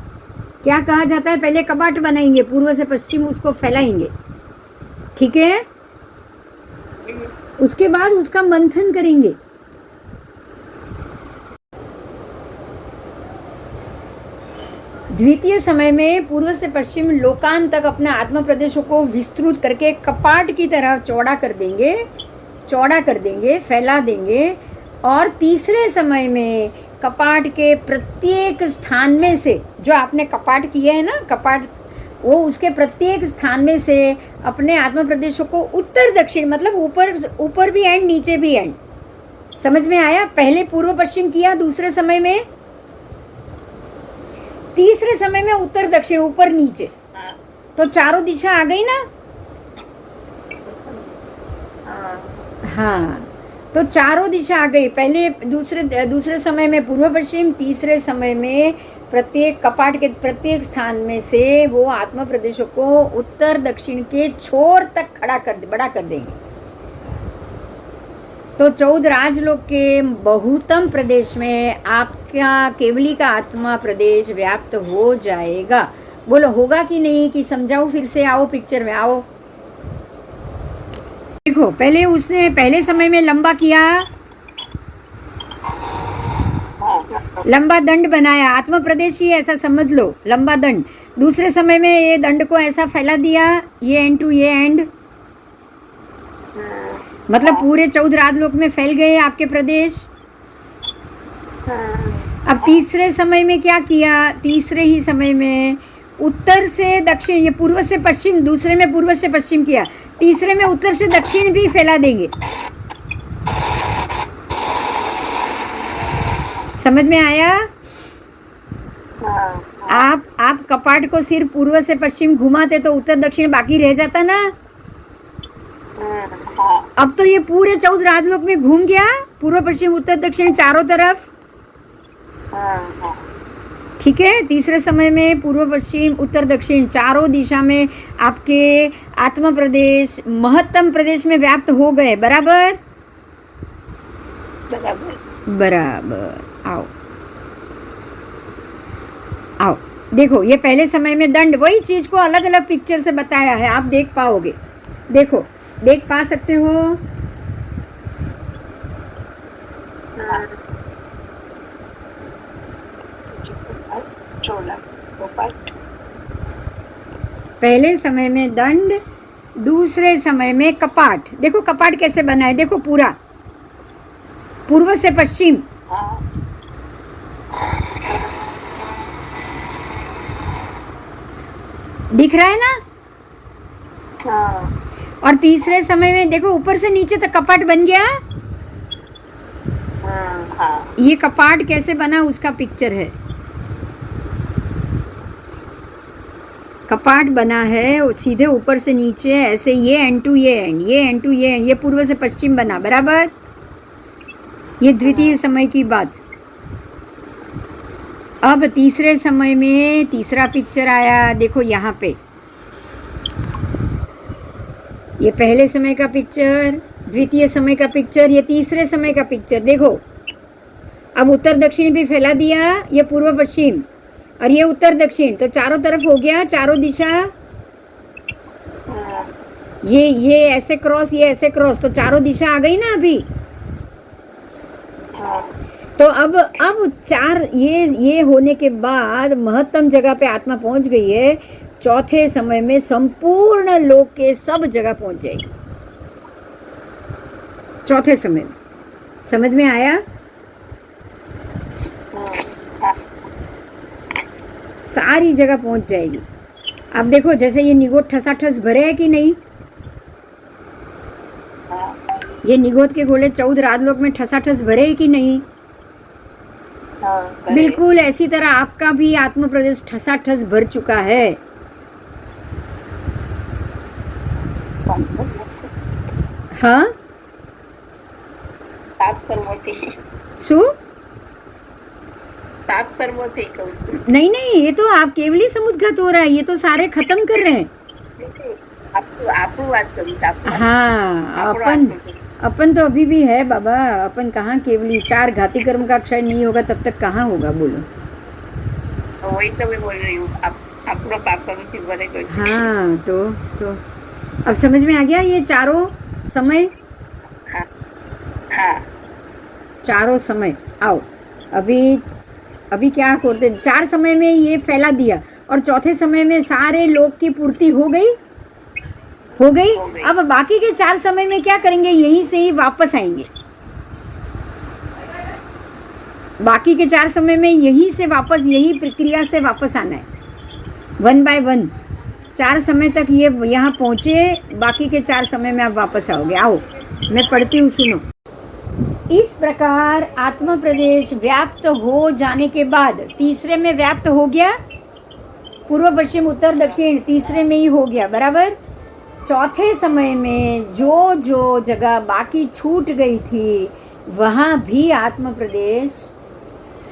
क्या कहा जाता है? पहले कपाट बनाएंगे, पूर्व से पश्चिम उसको फैलाएंगे, ठीक है? उसके बाद उसका मंथन करेंगे। द्वितीय समय में पूर्व से पश्चिम लोकांत तक अपने आत्म प्रदेशों को विस्तृत करके कपाट की तरह चौड़ा कर देंगे, फैला देंगे। और तीसरे समय में कपाट के प्रत्येक स्थान में से, जो आपने कपाट किए हैं ना, कपाट, वो उसके प्रत्येक स्थान में से अपने आत्म प्रदेशों को उत्तर दक्षिण, मतलब ऊपर भी एंड नीचे भी एंड। समझ में आया? पहले पूर्व पश्चिम किया, दूसरे समय में, तीसरे समय में उत्तर दक्षिण, ऊपर नीचे। तो चारों दिशा आ गई ना? हाँ, तो चारों दिशा आ गई। पहले दूसरे समय में पूर्व पश्चिम, तीसरे समय में प्रत्येक कपाट के प्रत्येक स्थान में से वो आत्म प्रदेशों को उत्तर दक्षिण के छोर तक बड़ा कर देंगे। तो 14 राजलोक के बहुतम प्रदेश में आपका केवली का आत्मा प्रदेश व्याप्त हो जाएगा। बोलो होगा कि नहीं? कि समझाऊं फिर से? आओ पिक्चर में आओ। देखो, पहले उसने पहले समय में लंबा किया, लंबा दंड बनाया, आत्म प्रदेश ही ऐसा समझ लो, लंबा दंड। दूसरे समय में ये दंड को ऐसा फैला दिया, ये एंड टू ये एंड, मतलब पूरे 14 राजलोक में फैल गए आपके प्रदेश। अब तीसरे समय में क्या किया? तीसरे ही समय में उत्तर से दक्षिण, ये पूर्व से पश्चिम, दूसरे में पूर्व से पश्चिम किया, तीसरे में उत्तर से दक्षिण भी फैला देंगे। समझ में आया? हाँ आप कपाट को सिर्फ पूर्व से पश्चिम घुमाते तो उत्तर दक्षिण बाकी रह जाता ना। हाँ अब तो ये पूरे 14 राजलोक में घूम गया, पूर्व पश्चिम उत्तर दक्षिण चारों तरफ। हाँ ठीक है, तीसरे समय में पूर्व पश्चिम उत्तर दक्षिण चारों दिशा में आपके आत्मा प्रदेश महत्तम प्रदेश में व्याप्त हो गए। बराबर बराबर बराबर। आओ आओ, देखो ये पहले समय में दंड, वही चीज को अलग अलग पिक्चर से बताया है, आप देख पाओगे। देखो, देख पा सकते हो। पहले समय में दंड, दूसरे समय में कपाट। देखो कपाट कैसे बना है, देखो पूरा पूर्व से पश्चिम। दिख रहा है ना। और तीसरे समय में देखो ऊपर से नीचे तक कपाट बन गया। ये कपाट कैसे बना उसका पिक्चर है। कपाट बना है सीधे ऊपर से नीचे ऐसे, ये एंड टू ये एंड, ये एंड टू ये एंड, ये पूर्व से पश्चिम बना। बराबर, ये द्वितीय समय की बात। अब तीसरे समय में तीसरा पिक्चर आया, देखो यहाँ पे ये पहले समय का पिक्चर, द्वितीय समय का पिक्चर, ये तीसरे समय का पिक्चर। देखो अब उत्तर दक्षिण भी फैला दिया, ये पूर्व पश्चिम और ये उत्तर दक्षिण, तो चारों तरफ हो गया, चारों दिशा। ये ऐसे क्रॉस, ये ऐसे क्रॉस, तो चारों दिशा आ गई ना अभी। तो अब चार ये होने के बाद महत्तम जगह पे आत्मा पहुंच गई है। चौथे समय में संपूर्ण लोक के सब जगह पहुंच जाएगी। चौथे समय में, समझ में आया? सारी जगह पहुंच जाएगी। अब देखो जैसे ये निगोद ठसाठस भरे है कि नहीं, ये निगोद के गोले 14 राजलोक में ठसाठस भरे है कि नहीं? बिल्कुल ऐसी तरह आपका भी आत्म प्रदेश ठसाठस भर चुका है। हाँ नहीं नहीं, ये तो आप केवली समुद्घात हो रहा है, ये तो सारे खत्म कर रहे हैं। हाँ अपन तो अभी भी है बाबा, अपन कहाँ केवली। 4 घाती कर्म का क्षय नहीं होगा तब तक कहाँ होगा, बोलो। वही तो मैं बोल रही हूँ, आपको पाप कर्म बने। हाँ तो अब समझ में आ गया ये चारों समय। हाँ चारों समय। आओ अभी क्या करते, 4 समय में ये फैला दिया और चौथे समय में सारे लोक की पूर्ति हो गई। अब बाकी के 4 समय में क्या करेंगे, यहीं से ही वापस आएंगे। बाकी के 4 समय में यहीं से वापस, यही प्रक्रिया से वापस आना है, 1 by 1। 4 समय तक ये यहाँ पहुँचे, बाकी के 4 समय में आप वापस आओगे। आओ मैं पढ़ती हूँ, सुनो। इस प्रकार आत्मा प्रदेश व्याप्त हो जाने के बाद, तीसरे में व्याप्त हो गया, पूर्व पश्चिम उत्तर दक्षिण तीसरे में ही हो गया। बराबर। चौथे समय में जो जगह बाकी छूट गई थी वहाँ भी आत्म प्रदेश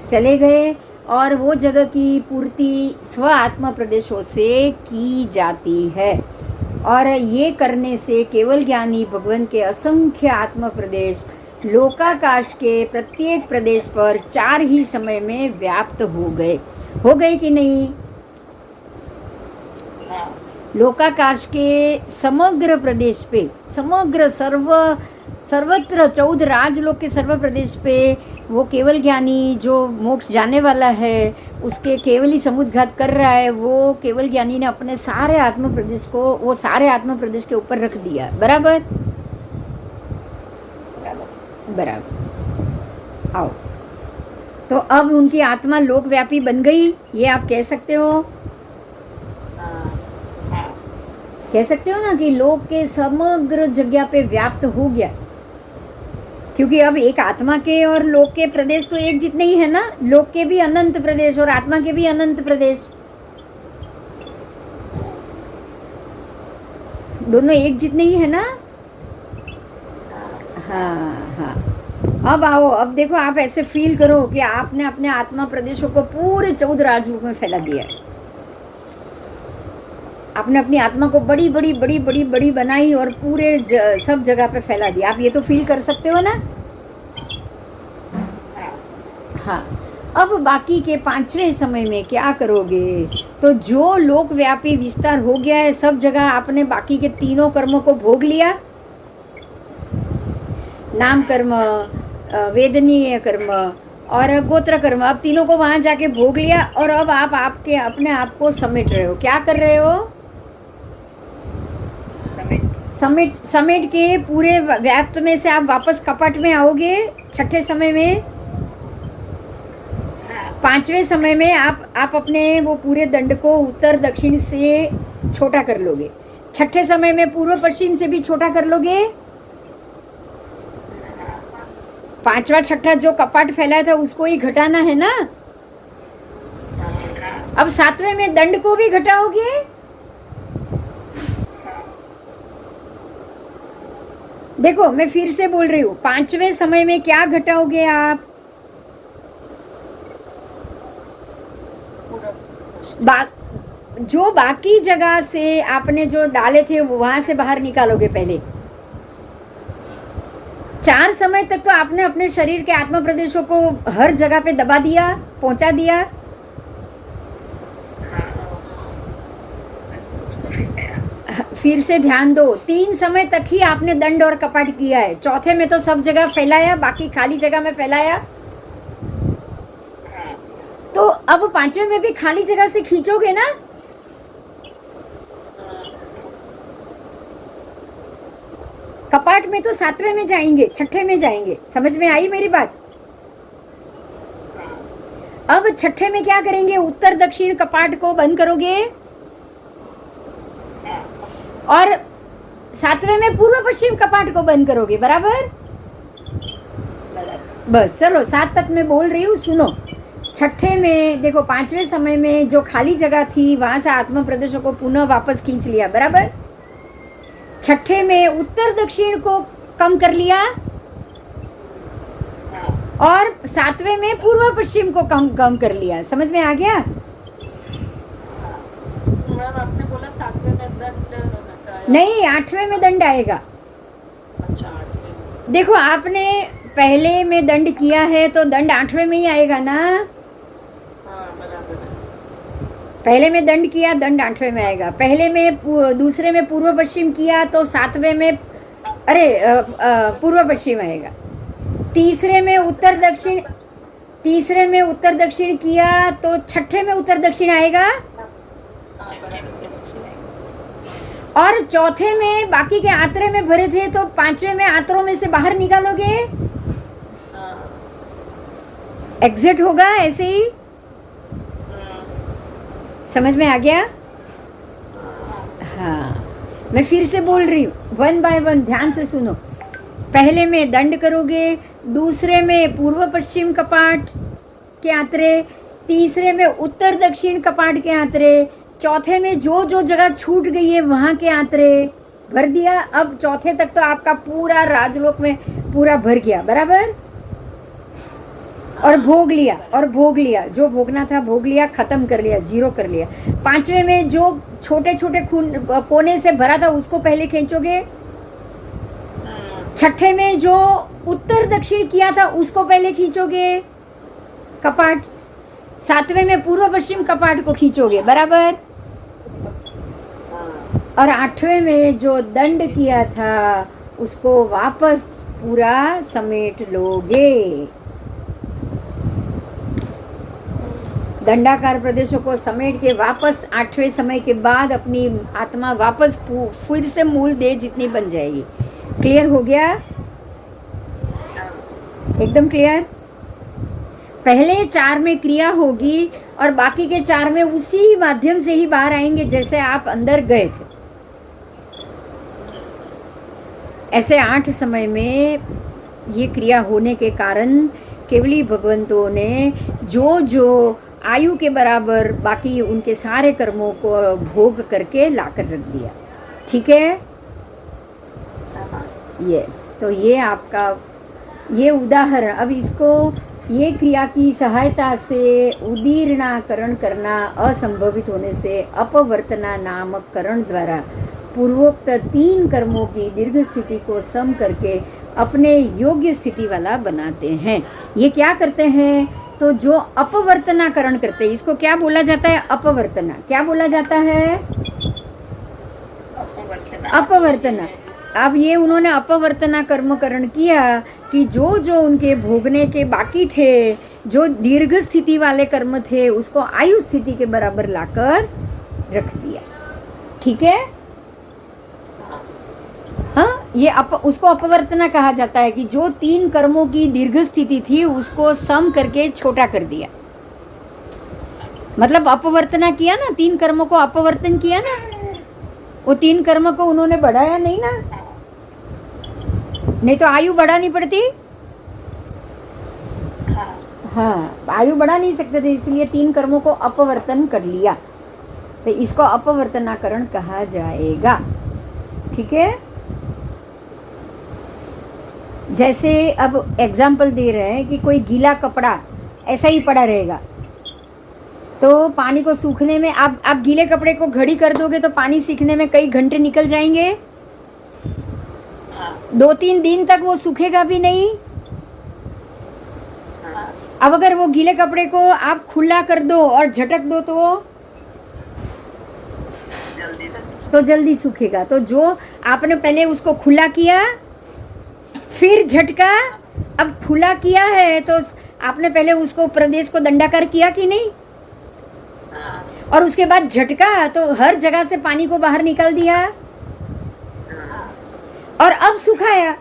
चले गए और वो जगह की पूर्ति स्व आत्म प्रदेशों से की जाती है। और ये करने से केवल ज्ञानी भगवान के असंख्य आत्म प्रदेश लोकाकाश के प्रत्येक प्रदेश पर 4 ही समय में व्याप्त हो गए कि नहीं? लोकाकाश के समग्र प्रदेश पे, समग्र सर्वत्र 14 राजलोक के सर्व प्रदेश पे वो केवल ज्ञानी जो मोक्ष जाने वाला है उसके केवल ही समुद्घात कर रहा है, वो केवल ज्ञानी ने अपने सारे आत्म प्रदेश को वो सारे आत्म प्रदेश के ऊपर रख दिया। बराबर। आओ तो अब उनकी आत्मा लोकव्यापी बन गई, ये आप कह सकते हो। कह सकते हो ना कि लोक के समग्र जगह पे व्याप्त हो गया। क्योंकि अब एक आत्मा के और लोक के प्रदेश तो एक जितने ही है ना, लोक के भी अनंत प्रदेश और आत्मा के भी अनंत प्रदेश, दोनों एक जितने ही है ना। हाँ हाँ, अब आओ, अब देखो, आप ऐसे फील करो कि आपने अपने आत्मा प्रदेशों को पूरे 14 राजरूप में फैला दिया है। आपने अपनी आत्मा को बड़ी बड़ी बड़ी बड़ी बड़ी बनाई और पूरे सब जगह पे फैला दिया। आप ये तो फील कर सकते हो ना। हाँ, अब बाकी के 5वें समय में क्या करोगे? तो जो लोकव्यापी विस्तार हो गया है सब जगह, आपने बाकी के तीनों कर्मों को भोग लिया, नाम कर्म, वेदनीय कर्म और गोत्र कर्म, अब तीनों को वहां जाके भोग लिया। और अब आप आपके अपने आप को समेट रहे हो। क्या कर रहे हो? समेट के पूरे व्याप्त में से आप वापस कपट में आओगे। छठे समय में, 5वें समय में आप अपने वो पूरे दंड को उत्तर दक्षिण से छोटा कर लोगे। छठे समय में पूर्व पश्चिम से भी छोटा कर लोगे। 5वां 6ठा जो कपाट फैलाया था उसको ही घटाना है ना। अब 7वें में दंड को भी घटाओगे। देखो, मैं फिर से बोल रही हूँ, 5वें समय में क्या घटाओगे आप? जो बाकी जगह से आपने जो डाले थे वो वहां से बाहर निकालोगे। पहले 4 समय तक तो आपने अपने शरीर के आत्मा प्रदेशों को हर जगह पे दबा दिया, पहुंचा दिया। फिर से ध्यान दो, 3 समय तक ही आपने दंड और कपाट किया है। चौथे में तो सब जगह फैलाया, बाकी खाली जगह में फैलाया। तो अब 5वें में भी खाली जगह से खींचोगे ना। कपाट में तो 7वें में जाएंगे, 6ठे में जाएंगे। समझ में आई मेरी बात? अब 6ठे में क्या करेंगे? उत्तर दक्षिण कपाट को बंद करोगे और 7वें में पूर्व पश्चिम कपाट को बंद करोगे। बराबर? बस चलो, 7 तक मैं बोल रही हूँ, सुनो। 6ठे में देखो, 5वें समय में जो खाली जगह थी वहां से आत्मा प्रदेशों को पुनः वापस खींच लिया। बराबर? 6ठे में उत्तर दक्षिण को कम कर लिया और 7वें में पूर्व पश्चिम को कम कर लिया। समझ में आ गया? आपने बोला 7वें में दंड नहीं, 8वें में दंड आएगा। अच्छा, 8वें। देखो, आपने पहले में दंड किया है तो दंड 8वें में ही आएगा ना। पहले में दंड किया, दंड 8वें में आएगा। पहले में दूसरे में पूर्व पश्चिम किया तो 7वें में पूर्व पश्चिम आएगा। तीसरे में उत्तर दक्षिण किया तो 6ठे में उत्तर दक्षिण आएगा। और चौथे में बाकी के आंतरे में भरे थे तो 5वें में आंतरों में से बाहर निकालोगे, एग्जिट होगा। ऐसे ही समझ में आ गया? हाँ, मैं फिर से बोल रही हूँ, 1 बाय 1 ध्यान से सुनो। पहले में दंड करोगे, दूसरे में पूर्व पश्चिम कपाट के आंतरे, तीसरे में उत्तर दक्षिण कपाट के आंतरे, चौथे में जो जो जगह छूट गई है वहां के आंतरे भर दिया। अब चौथे तक तो आपका पूरा राजलोक में पूरा भर गया। बराबर? और भोग लिया, जो भोगना था भोग लिया, खत्म कर लिया, 0 कर लिया। 5वें में जो छोटे छोटे कोने से भरा था उसको पहले खींचोगे। 6ठे में जो उत्तर दक्षिण किया था उसको पहले खींचोगे कपाट। 7वें में पूर्व पश्चिम कपाट को खींचोगे। बराबर? और 8वें में जो दंड किया था उसको वापस पूरा समेट लोगे। दंडाकार प्रदेशों को समेट के वापस 8वें समय के बाद अपनी आत्मा वापस फिर से मूल देह जितनी बन जाएगी। क्लियर हो गया? एकदम क्लियर? पहले 4 में क्रिया होगी और बाकी के 4 में उसी माध्यम से ही बाहर आएंगे जैसे आप अंदर गए थे। ऐसे 8 समय में ये क्रिया होने के कारण केवली भगवंतों ने जो जो आयु के बराबर बाकी उनके सारे कर्मों को भोग करके लाकर रख दिया। ठीक है, यस। तो ये आपका ये उदाहरण, अब इसको ये क्रिया की सहायता से उदीर्णाकरण करना असंभवित होने से अपवर्तना नामक करण द्वारा पूर्वोक्त 3 कर्मों की दीर्घ स्थिति को सम करके अपने योग्य स्थिति वाला बनाते हैं। ये क्या करते हैं? तो जो अपवर्तनाकरण करते हैं, इसको क्या बोला जाता है? अपवर्तना। क्या बोला जाता है? अपवर्तना। अब ये उन्होंने अपवर्तना कर्मकरण किया कि जो जो उनके भोगने के बाकी थे, जो दीर्घ स्थिति वाले कर्म थे, उसको आयु स्थिति के बराबर लाकर रख दिया। ठीक है, हाँ, ये उसको अपवर्तना कहा जाता है कि जो 3 कर्मों की दीर्घ स्थिति थी उसको सम करके छोटा कर दिया। मतलब अपवर्तना किया ना, 3 कर्मों को अपवर्तन किया ना, वो 3 कर्म को उन्होंने बढ़ाया नहीं ना, नहीं तो आयु बढ़ानी पड़ती। हाँ, आयु बढ़ा नहीं सकते थे, इसलिए 3 कर्मों को अपवर्तन कर लिया, तो इसको अपवर्तनाकरण कहा जाएगा। ठीक है, जैसे अब एग्जाम्पल दे रहे हैं कि कोई गीला कपड़ा ऐसा ही पड़ा रहेगा, तो पानी को सूखने में आप गीले कपड़े को घड़ी कर दोगे तो पानी सीखने में कई घंटे निकल जाएंगे, 2-3 दिन तक वो सूखेगा भी नहीं। अब अगर वो गीले कपड़े को आप खुला कर दो और झटक दो तो जल्दी सूखेगा। तो जो आपने पहले उसको खुला किया फिर झटका, अब खुला किया है तो आपने पहले उसको प्रदेश को दंडाकार किया कि नहीं, और उसके बाद झटका तो हर जगह से पानी को बाहर निकाल दिया और अब सुखाया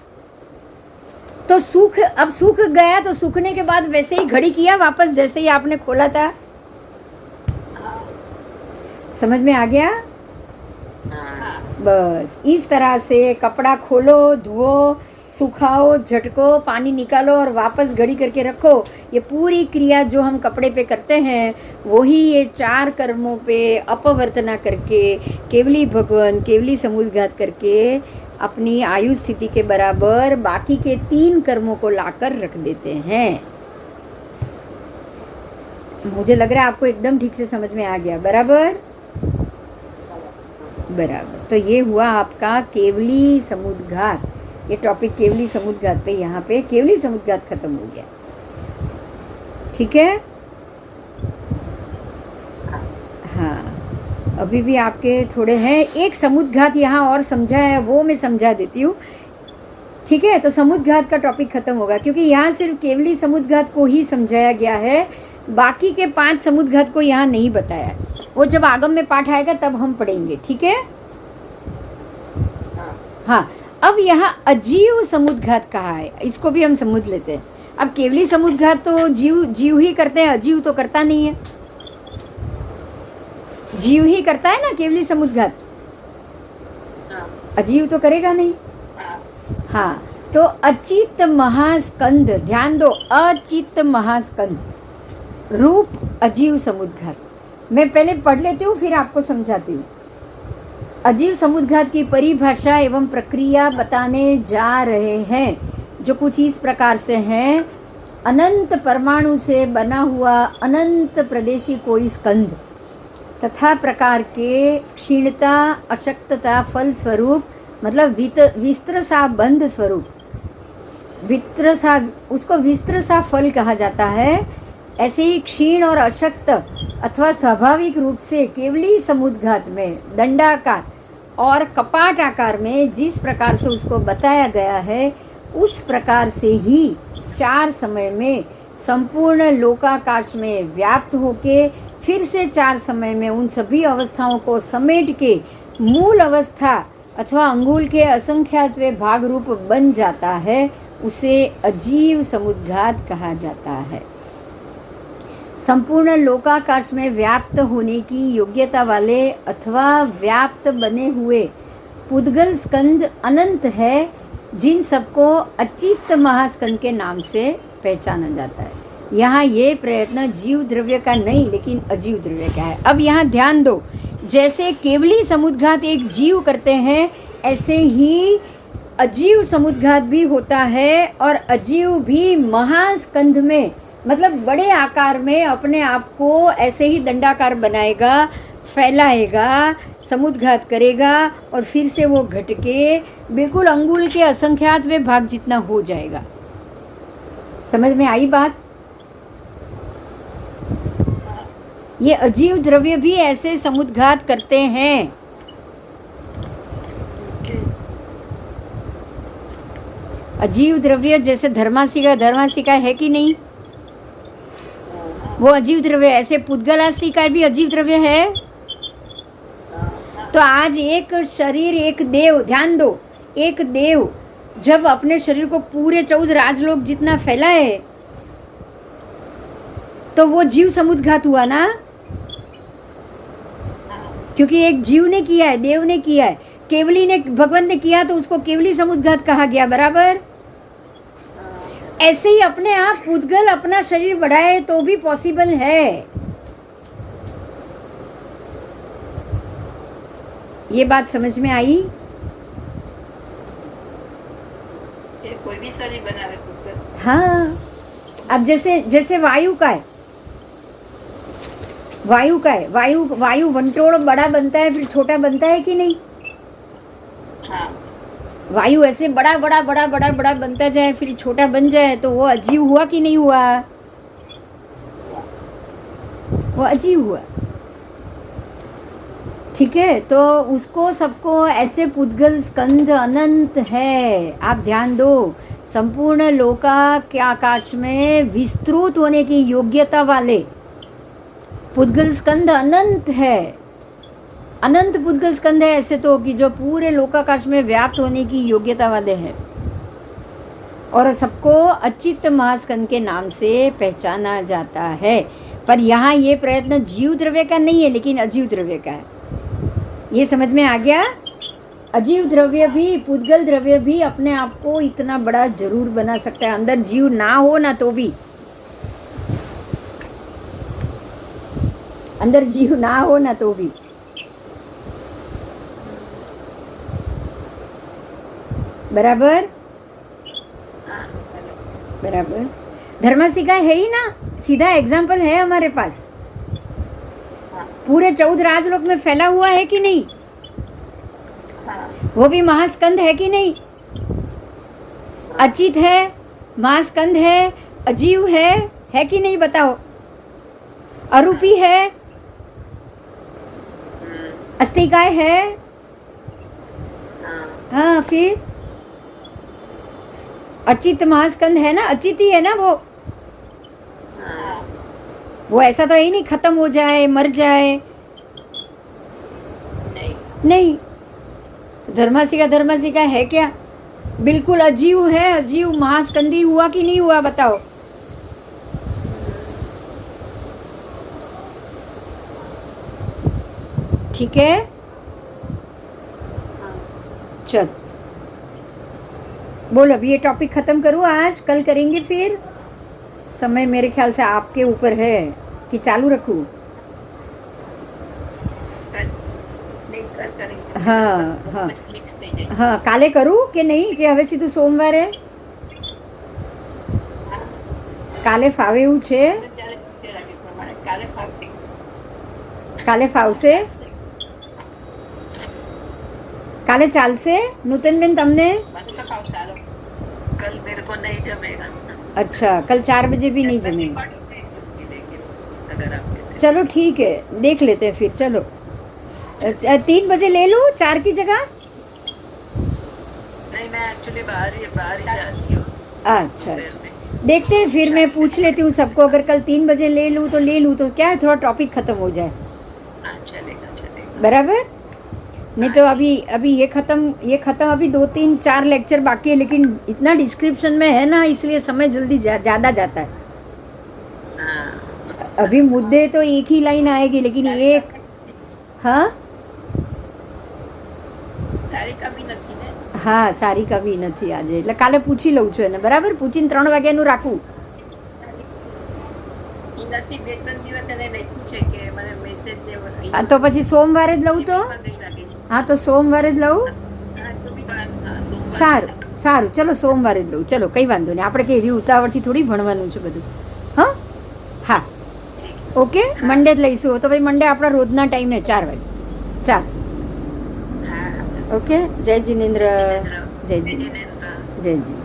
तो अब सूख गया, तो सूखने के बाद वैसे ही घड़ी किया वापस जैसे ही आपने खोला था। समझ में आ गया? बस इस तरह से कपड़ा खोलो, धुओ, सुखाओ, झटको, पानी निकालो और वापस घड़ी करके रखो। ये पूरी क्रिया जो हम कपड़े पे करते हैं वही ये 4 कर्मों पे अपवर्तना करके केवली भगवान केवली समुद्घात करके अपनी आयु स्थिति के बराबर बाकी के 3 कर्मों को लाकर रख देते हैं। मुझे लग रहा है आपको एकदम ठीक से समझ में आ गया। बराबर। तो ये हुआ आपका केवली समुद्घात। ये टॉपिक केवली समुद्घात पे, यहाँ पे केवली समुद्घात खत्म हो गया। ठीक है, हाँ, अभी भी आपके थोड़े हैं। एक समुद्घात यहाँ और समझा है, वो मैं समझा देती हूँ। ठीक है, तो समुद्घात का टॉपिक खत्म होगा क्योंकि यहाँ सिर्फ केवली समुद्घात को ही समझाया गया है, बाकी के 5 समुद्घात को यहाँ नहीं बताया। वो जब आगम में पाठ आएगा तब हम पढ़ेंगे। ठीक है, हाँ। अब यहाँ अजीव समुद्घात कहा है, इसको भी हम समझ लेते हैं। अब केवली समुद्घात तो जीव ही करते हैं, अजीव तो करता नहीं है। जीव ही करता है ना केवली समुद्घात, अजीव तो करेगा नहीं। हाँ, तो अचित महास्कंद, ध्यान दो, अचित महास्कंद रूप अजीव समुद्घात। मैं पहले पढ़ लेती हूँ फिर आपको समझाती हूँ। अजीव समुद्घात की परिभाषा एवं प्रक्रिया बताने जा रहे हैं, जो कुछ इस प्रकार से हैं। अनंत परमाणु से बना हुआ अनंत प्रदेशी कोई स्कंद तथा प्रकार के क्षीणता अशक्तता फल स्वरूप, मतलब विस्त्रसा बंध स्वरूप, विस्त्रसा, उसको विस्त्रसा फल कहा जाता है। ऐसे ही क्षीण और अशक्त अथवा स्वाभाविक रूप से केवली समुद्घात में दंडाकार और कपाट आकार में जिस प्रकार से उसको बताया गया है, उस प्रकार से ही 4 समय में संपूर्ण लोकाकाश में व्याप्त होके फिर से 4 समय में उन सभी अवस्थाओं को समेट के मूल अवस्था अथवा अंगुल के असंख्यातवे भाग रूप बन जाता है, उसे अजीव समुद्घात कहा जाता है। संपूर्ण लोकाकाश में व्याप्त होने की योग्यता वाले अथवा व्याप्त बने हुए पुद्गल स्कंद अनंत है, जिन सबको अचित महास्कंद के नाम से पहचाना जाता है। यहाँ ये प्रयत्न जीव द्रव्य का नहीं लेकिन अजीव द्रव्य का है। अब यहाँ ध्यान दो, जैसे केवली समुद्घात एक जीव करते हैं, ऐसे ही अजीव समुद्घात भी होता है, और अजीव भी महास्कंध में मतलब बड़े आकार में अपने आप को ऐसे ही दंडाकार बनाएगा, फैलाएगा, समुद्घात करेगा, और फिर से वो घट के बिल्कुल अंगुल के असंख्यातवें भाग जितना हो जाएगा। समझ में आई बात? ये अजीव द्रव्य भी ऐसे समुद्घात करते हैं। अजीव द्रव्य जैसे धर्मासिका है कि नहीं, वो अजीव द्रव्य। ऐसे पुद्गलास्तिका भी अजीव द्रव्य है। तो आज एक शरीर, एक देव, ध्यान दो, एक देव जब अपने शरीर को पूरे 14 राजलोक जितना फैलाए तो वो जीव समुद्घात हुआ ना, क्योंकि एक जीव ने किया है, देव ने किया है, केवली ने, भगवान ने किया तो उसको केवली समुद्घात कहा गया, बराबर। ऐसे ही अपने आप पुद्गल अपना शरीर बढ़ाए तो भी पॉसिबल है। ये बात समझ में आई? कोई भी शरीर बनावे पुद्गल। हाँ, अब जैसे वायु का है, वायु वंटोड़ बड़ा बनता है फिर छोटा बनता है कि नहीं? हाँ। वायु ऐसे बड़ा बनता जाए फिर छोटा बन जाए तो वो अजीव हुआ कि नहीं हुआ? वो अजीव हुआ। ठीक है, तो उसको सबको ऐसे पुद्गल स्कंद अनंत है। आप ध्यान दो, संपूर्ण लोका के आकाश में विस्तृत होने की योग्यता वाले पुद्गल स्कंद अनंत है। अनंत पुद्गल स्कंद है ऐसे तो कि जो पूरे लोकाकाश में व्याप्त होने की योग्यता वाले हैं, और सबको अचित महास्कंद के नाम से पहचाना जाता है। पर यहाँ ये प्रयत्न जीव द्रव्य का नहीं है लेकिन अजीव द्रव्य का है। ये समझ में आ गया? अजीव द्रव्य भी, पुद्गल द्रव्य भी अपने आप को इतना बड़ा जरूर बना सकता है, अंदर जीव ना हो ना तो भी, अंदर जीव ना हो ना तो भी। बराबर बराबर। धर्मासिका है ही ना, सीधा एग्जाम्पल है हमारे पास, पूरे 14 राजलोक में फैला हुआ है कि नहीं? वो भी महास्कंद है कि नहीं? अचित है, महास्कंद है, अजीव है कि नहीं? बताओ। अरूपी है, अस्तिकाय है। हाँ, फिर अचित महास्कंद है ना, अचित ही है ना वो। वो ऐसा तो है ही नहीं खत्म हो जाए, मर जाए, नहीं। धर्मासिका है क्या? बिल्कुल अजीव है, अजीव महास्कंदी हुआ कि नहीं हुआ? बताओ। ठीक है, चल बोल। अब ये टॉपिक खत्म करूँ आज, कल करेंगे फिर। समय मेरे ख्याल से आपके ऊपर है कि चालू रखूँ। हाँ, काले करूँ कि नहीं, कि હવે સીધું સોમવારે? કાલે ફાવે એવું છે? કાલે ફાવશે? કાલે ચાલશે નૂતનબેન તમને? कल मेरे को नहीं जमेगा। अच्छा, कल 4 बजे भी नहीं जमेगा? अगर आप चलो ठीक है, देख लेते हैं फिर। चलो 3 बजे ले लूँ 4 की जगह? नहीं, मैं एक्चुअली बाहर ही जाती हूँ। अच्छा, देखते हैं फिर। मैं पूछ लेती हूँ सबको, अगर कल 3 बजे ले लूँ तो क्या है, थोड़ा टॉपिक खत्म हो जाए। चलेगा। बराबर। नहीं तो अभी ये खत्म अभी 2-3-4 लेक्चर बाकी है, लेकिन इतना डिस्क्रिप्शन में है ना, इसलिए समय जल्दी ज़्यादा जाता है। अभी मुद्दे तो एक ही लाइन आएगी, लेकिन एक, हाँ सारी कमी नहीं है। હા સારી કવિ નથી આજે, એટલે કાલે પૂછી લઉં છું એને, બરાબર? પૂછીને 3 વાગ્યાનું રાખું. ઈ નથી, 2-3 દિવસ એને લખ્યું છે કે મને મેસેજ દે. હા તો પછી સોમવારે જ લઉં તો? હા તો સોમવારે જ લઉં. સારું સારું, ચલો સોમવારે જ લઉં. ચલો કંઈ વાંધો નહીં, આપણે કંઈ એવી ઉતાવળથી થોડી ભણવાનું છે બધું. હા હા ઓકે, મંડે જ લઈશું. તો ભાઈ મંડે આપણા રોજના ટાઈમને 4 વાગે. ચાલ ઓકે. જય જિનેન્દ્ર. જય જી. જય જી.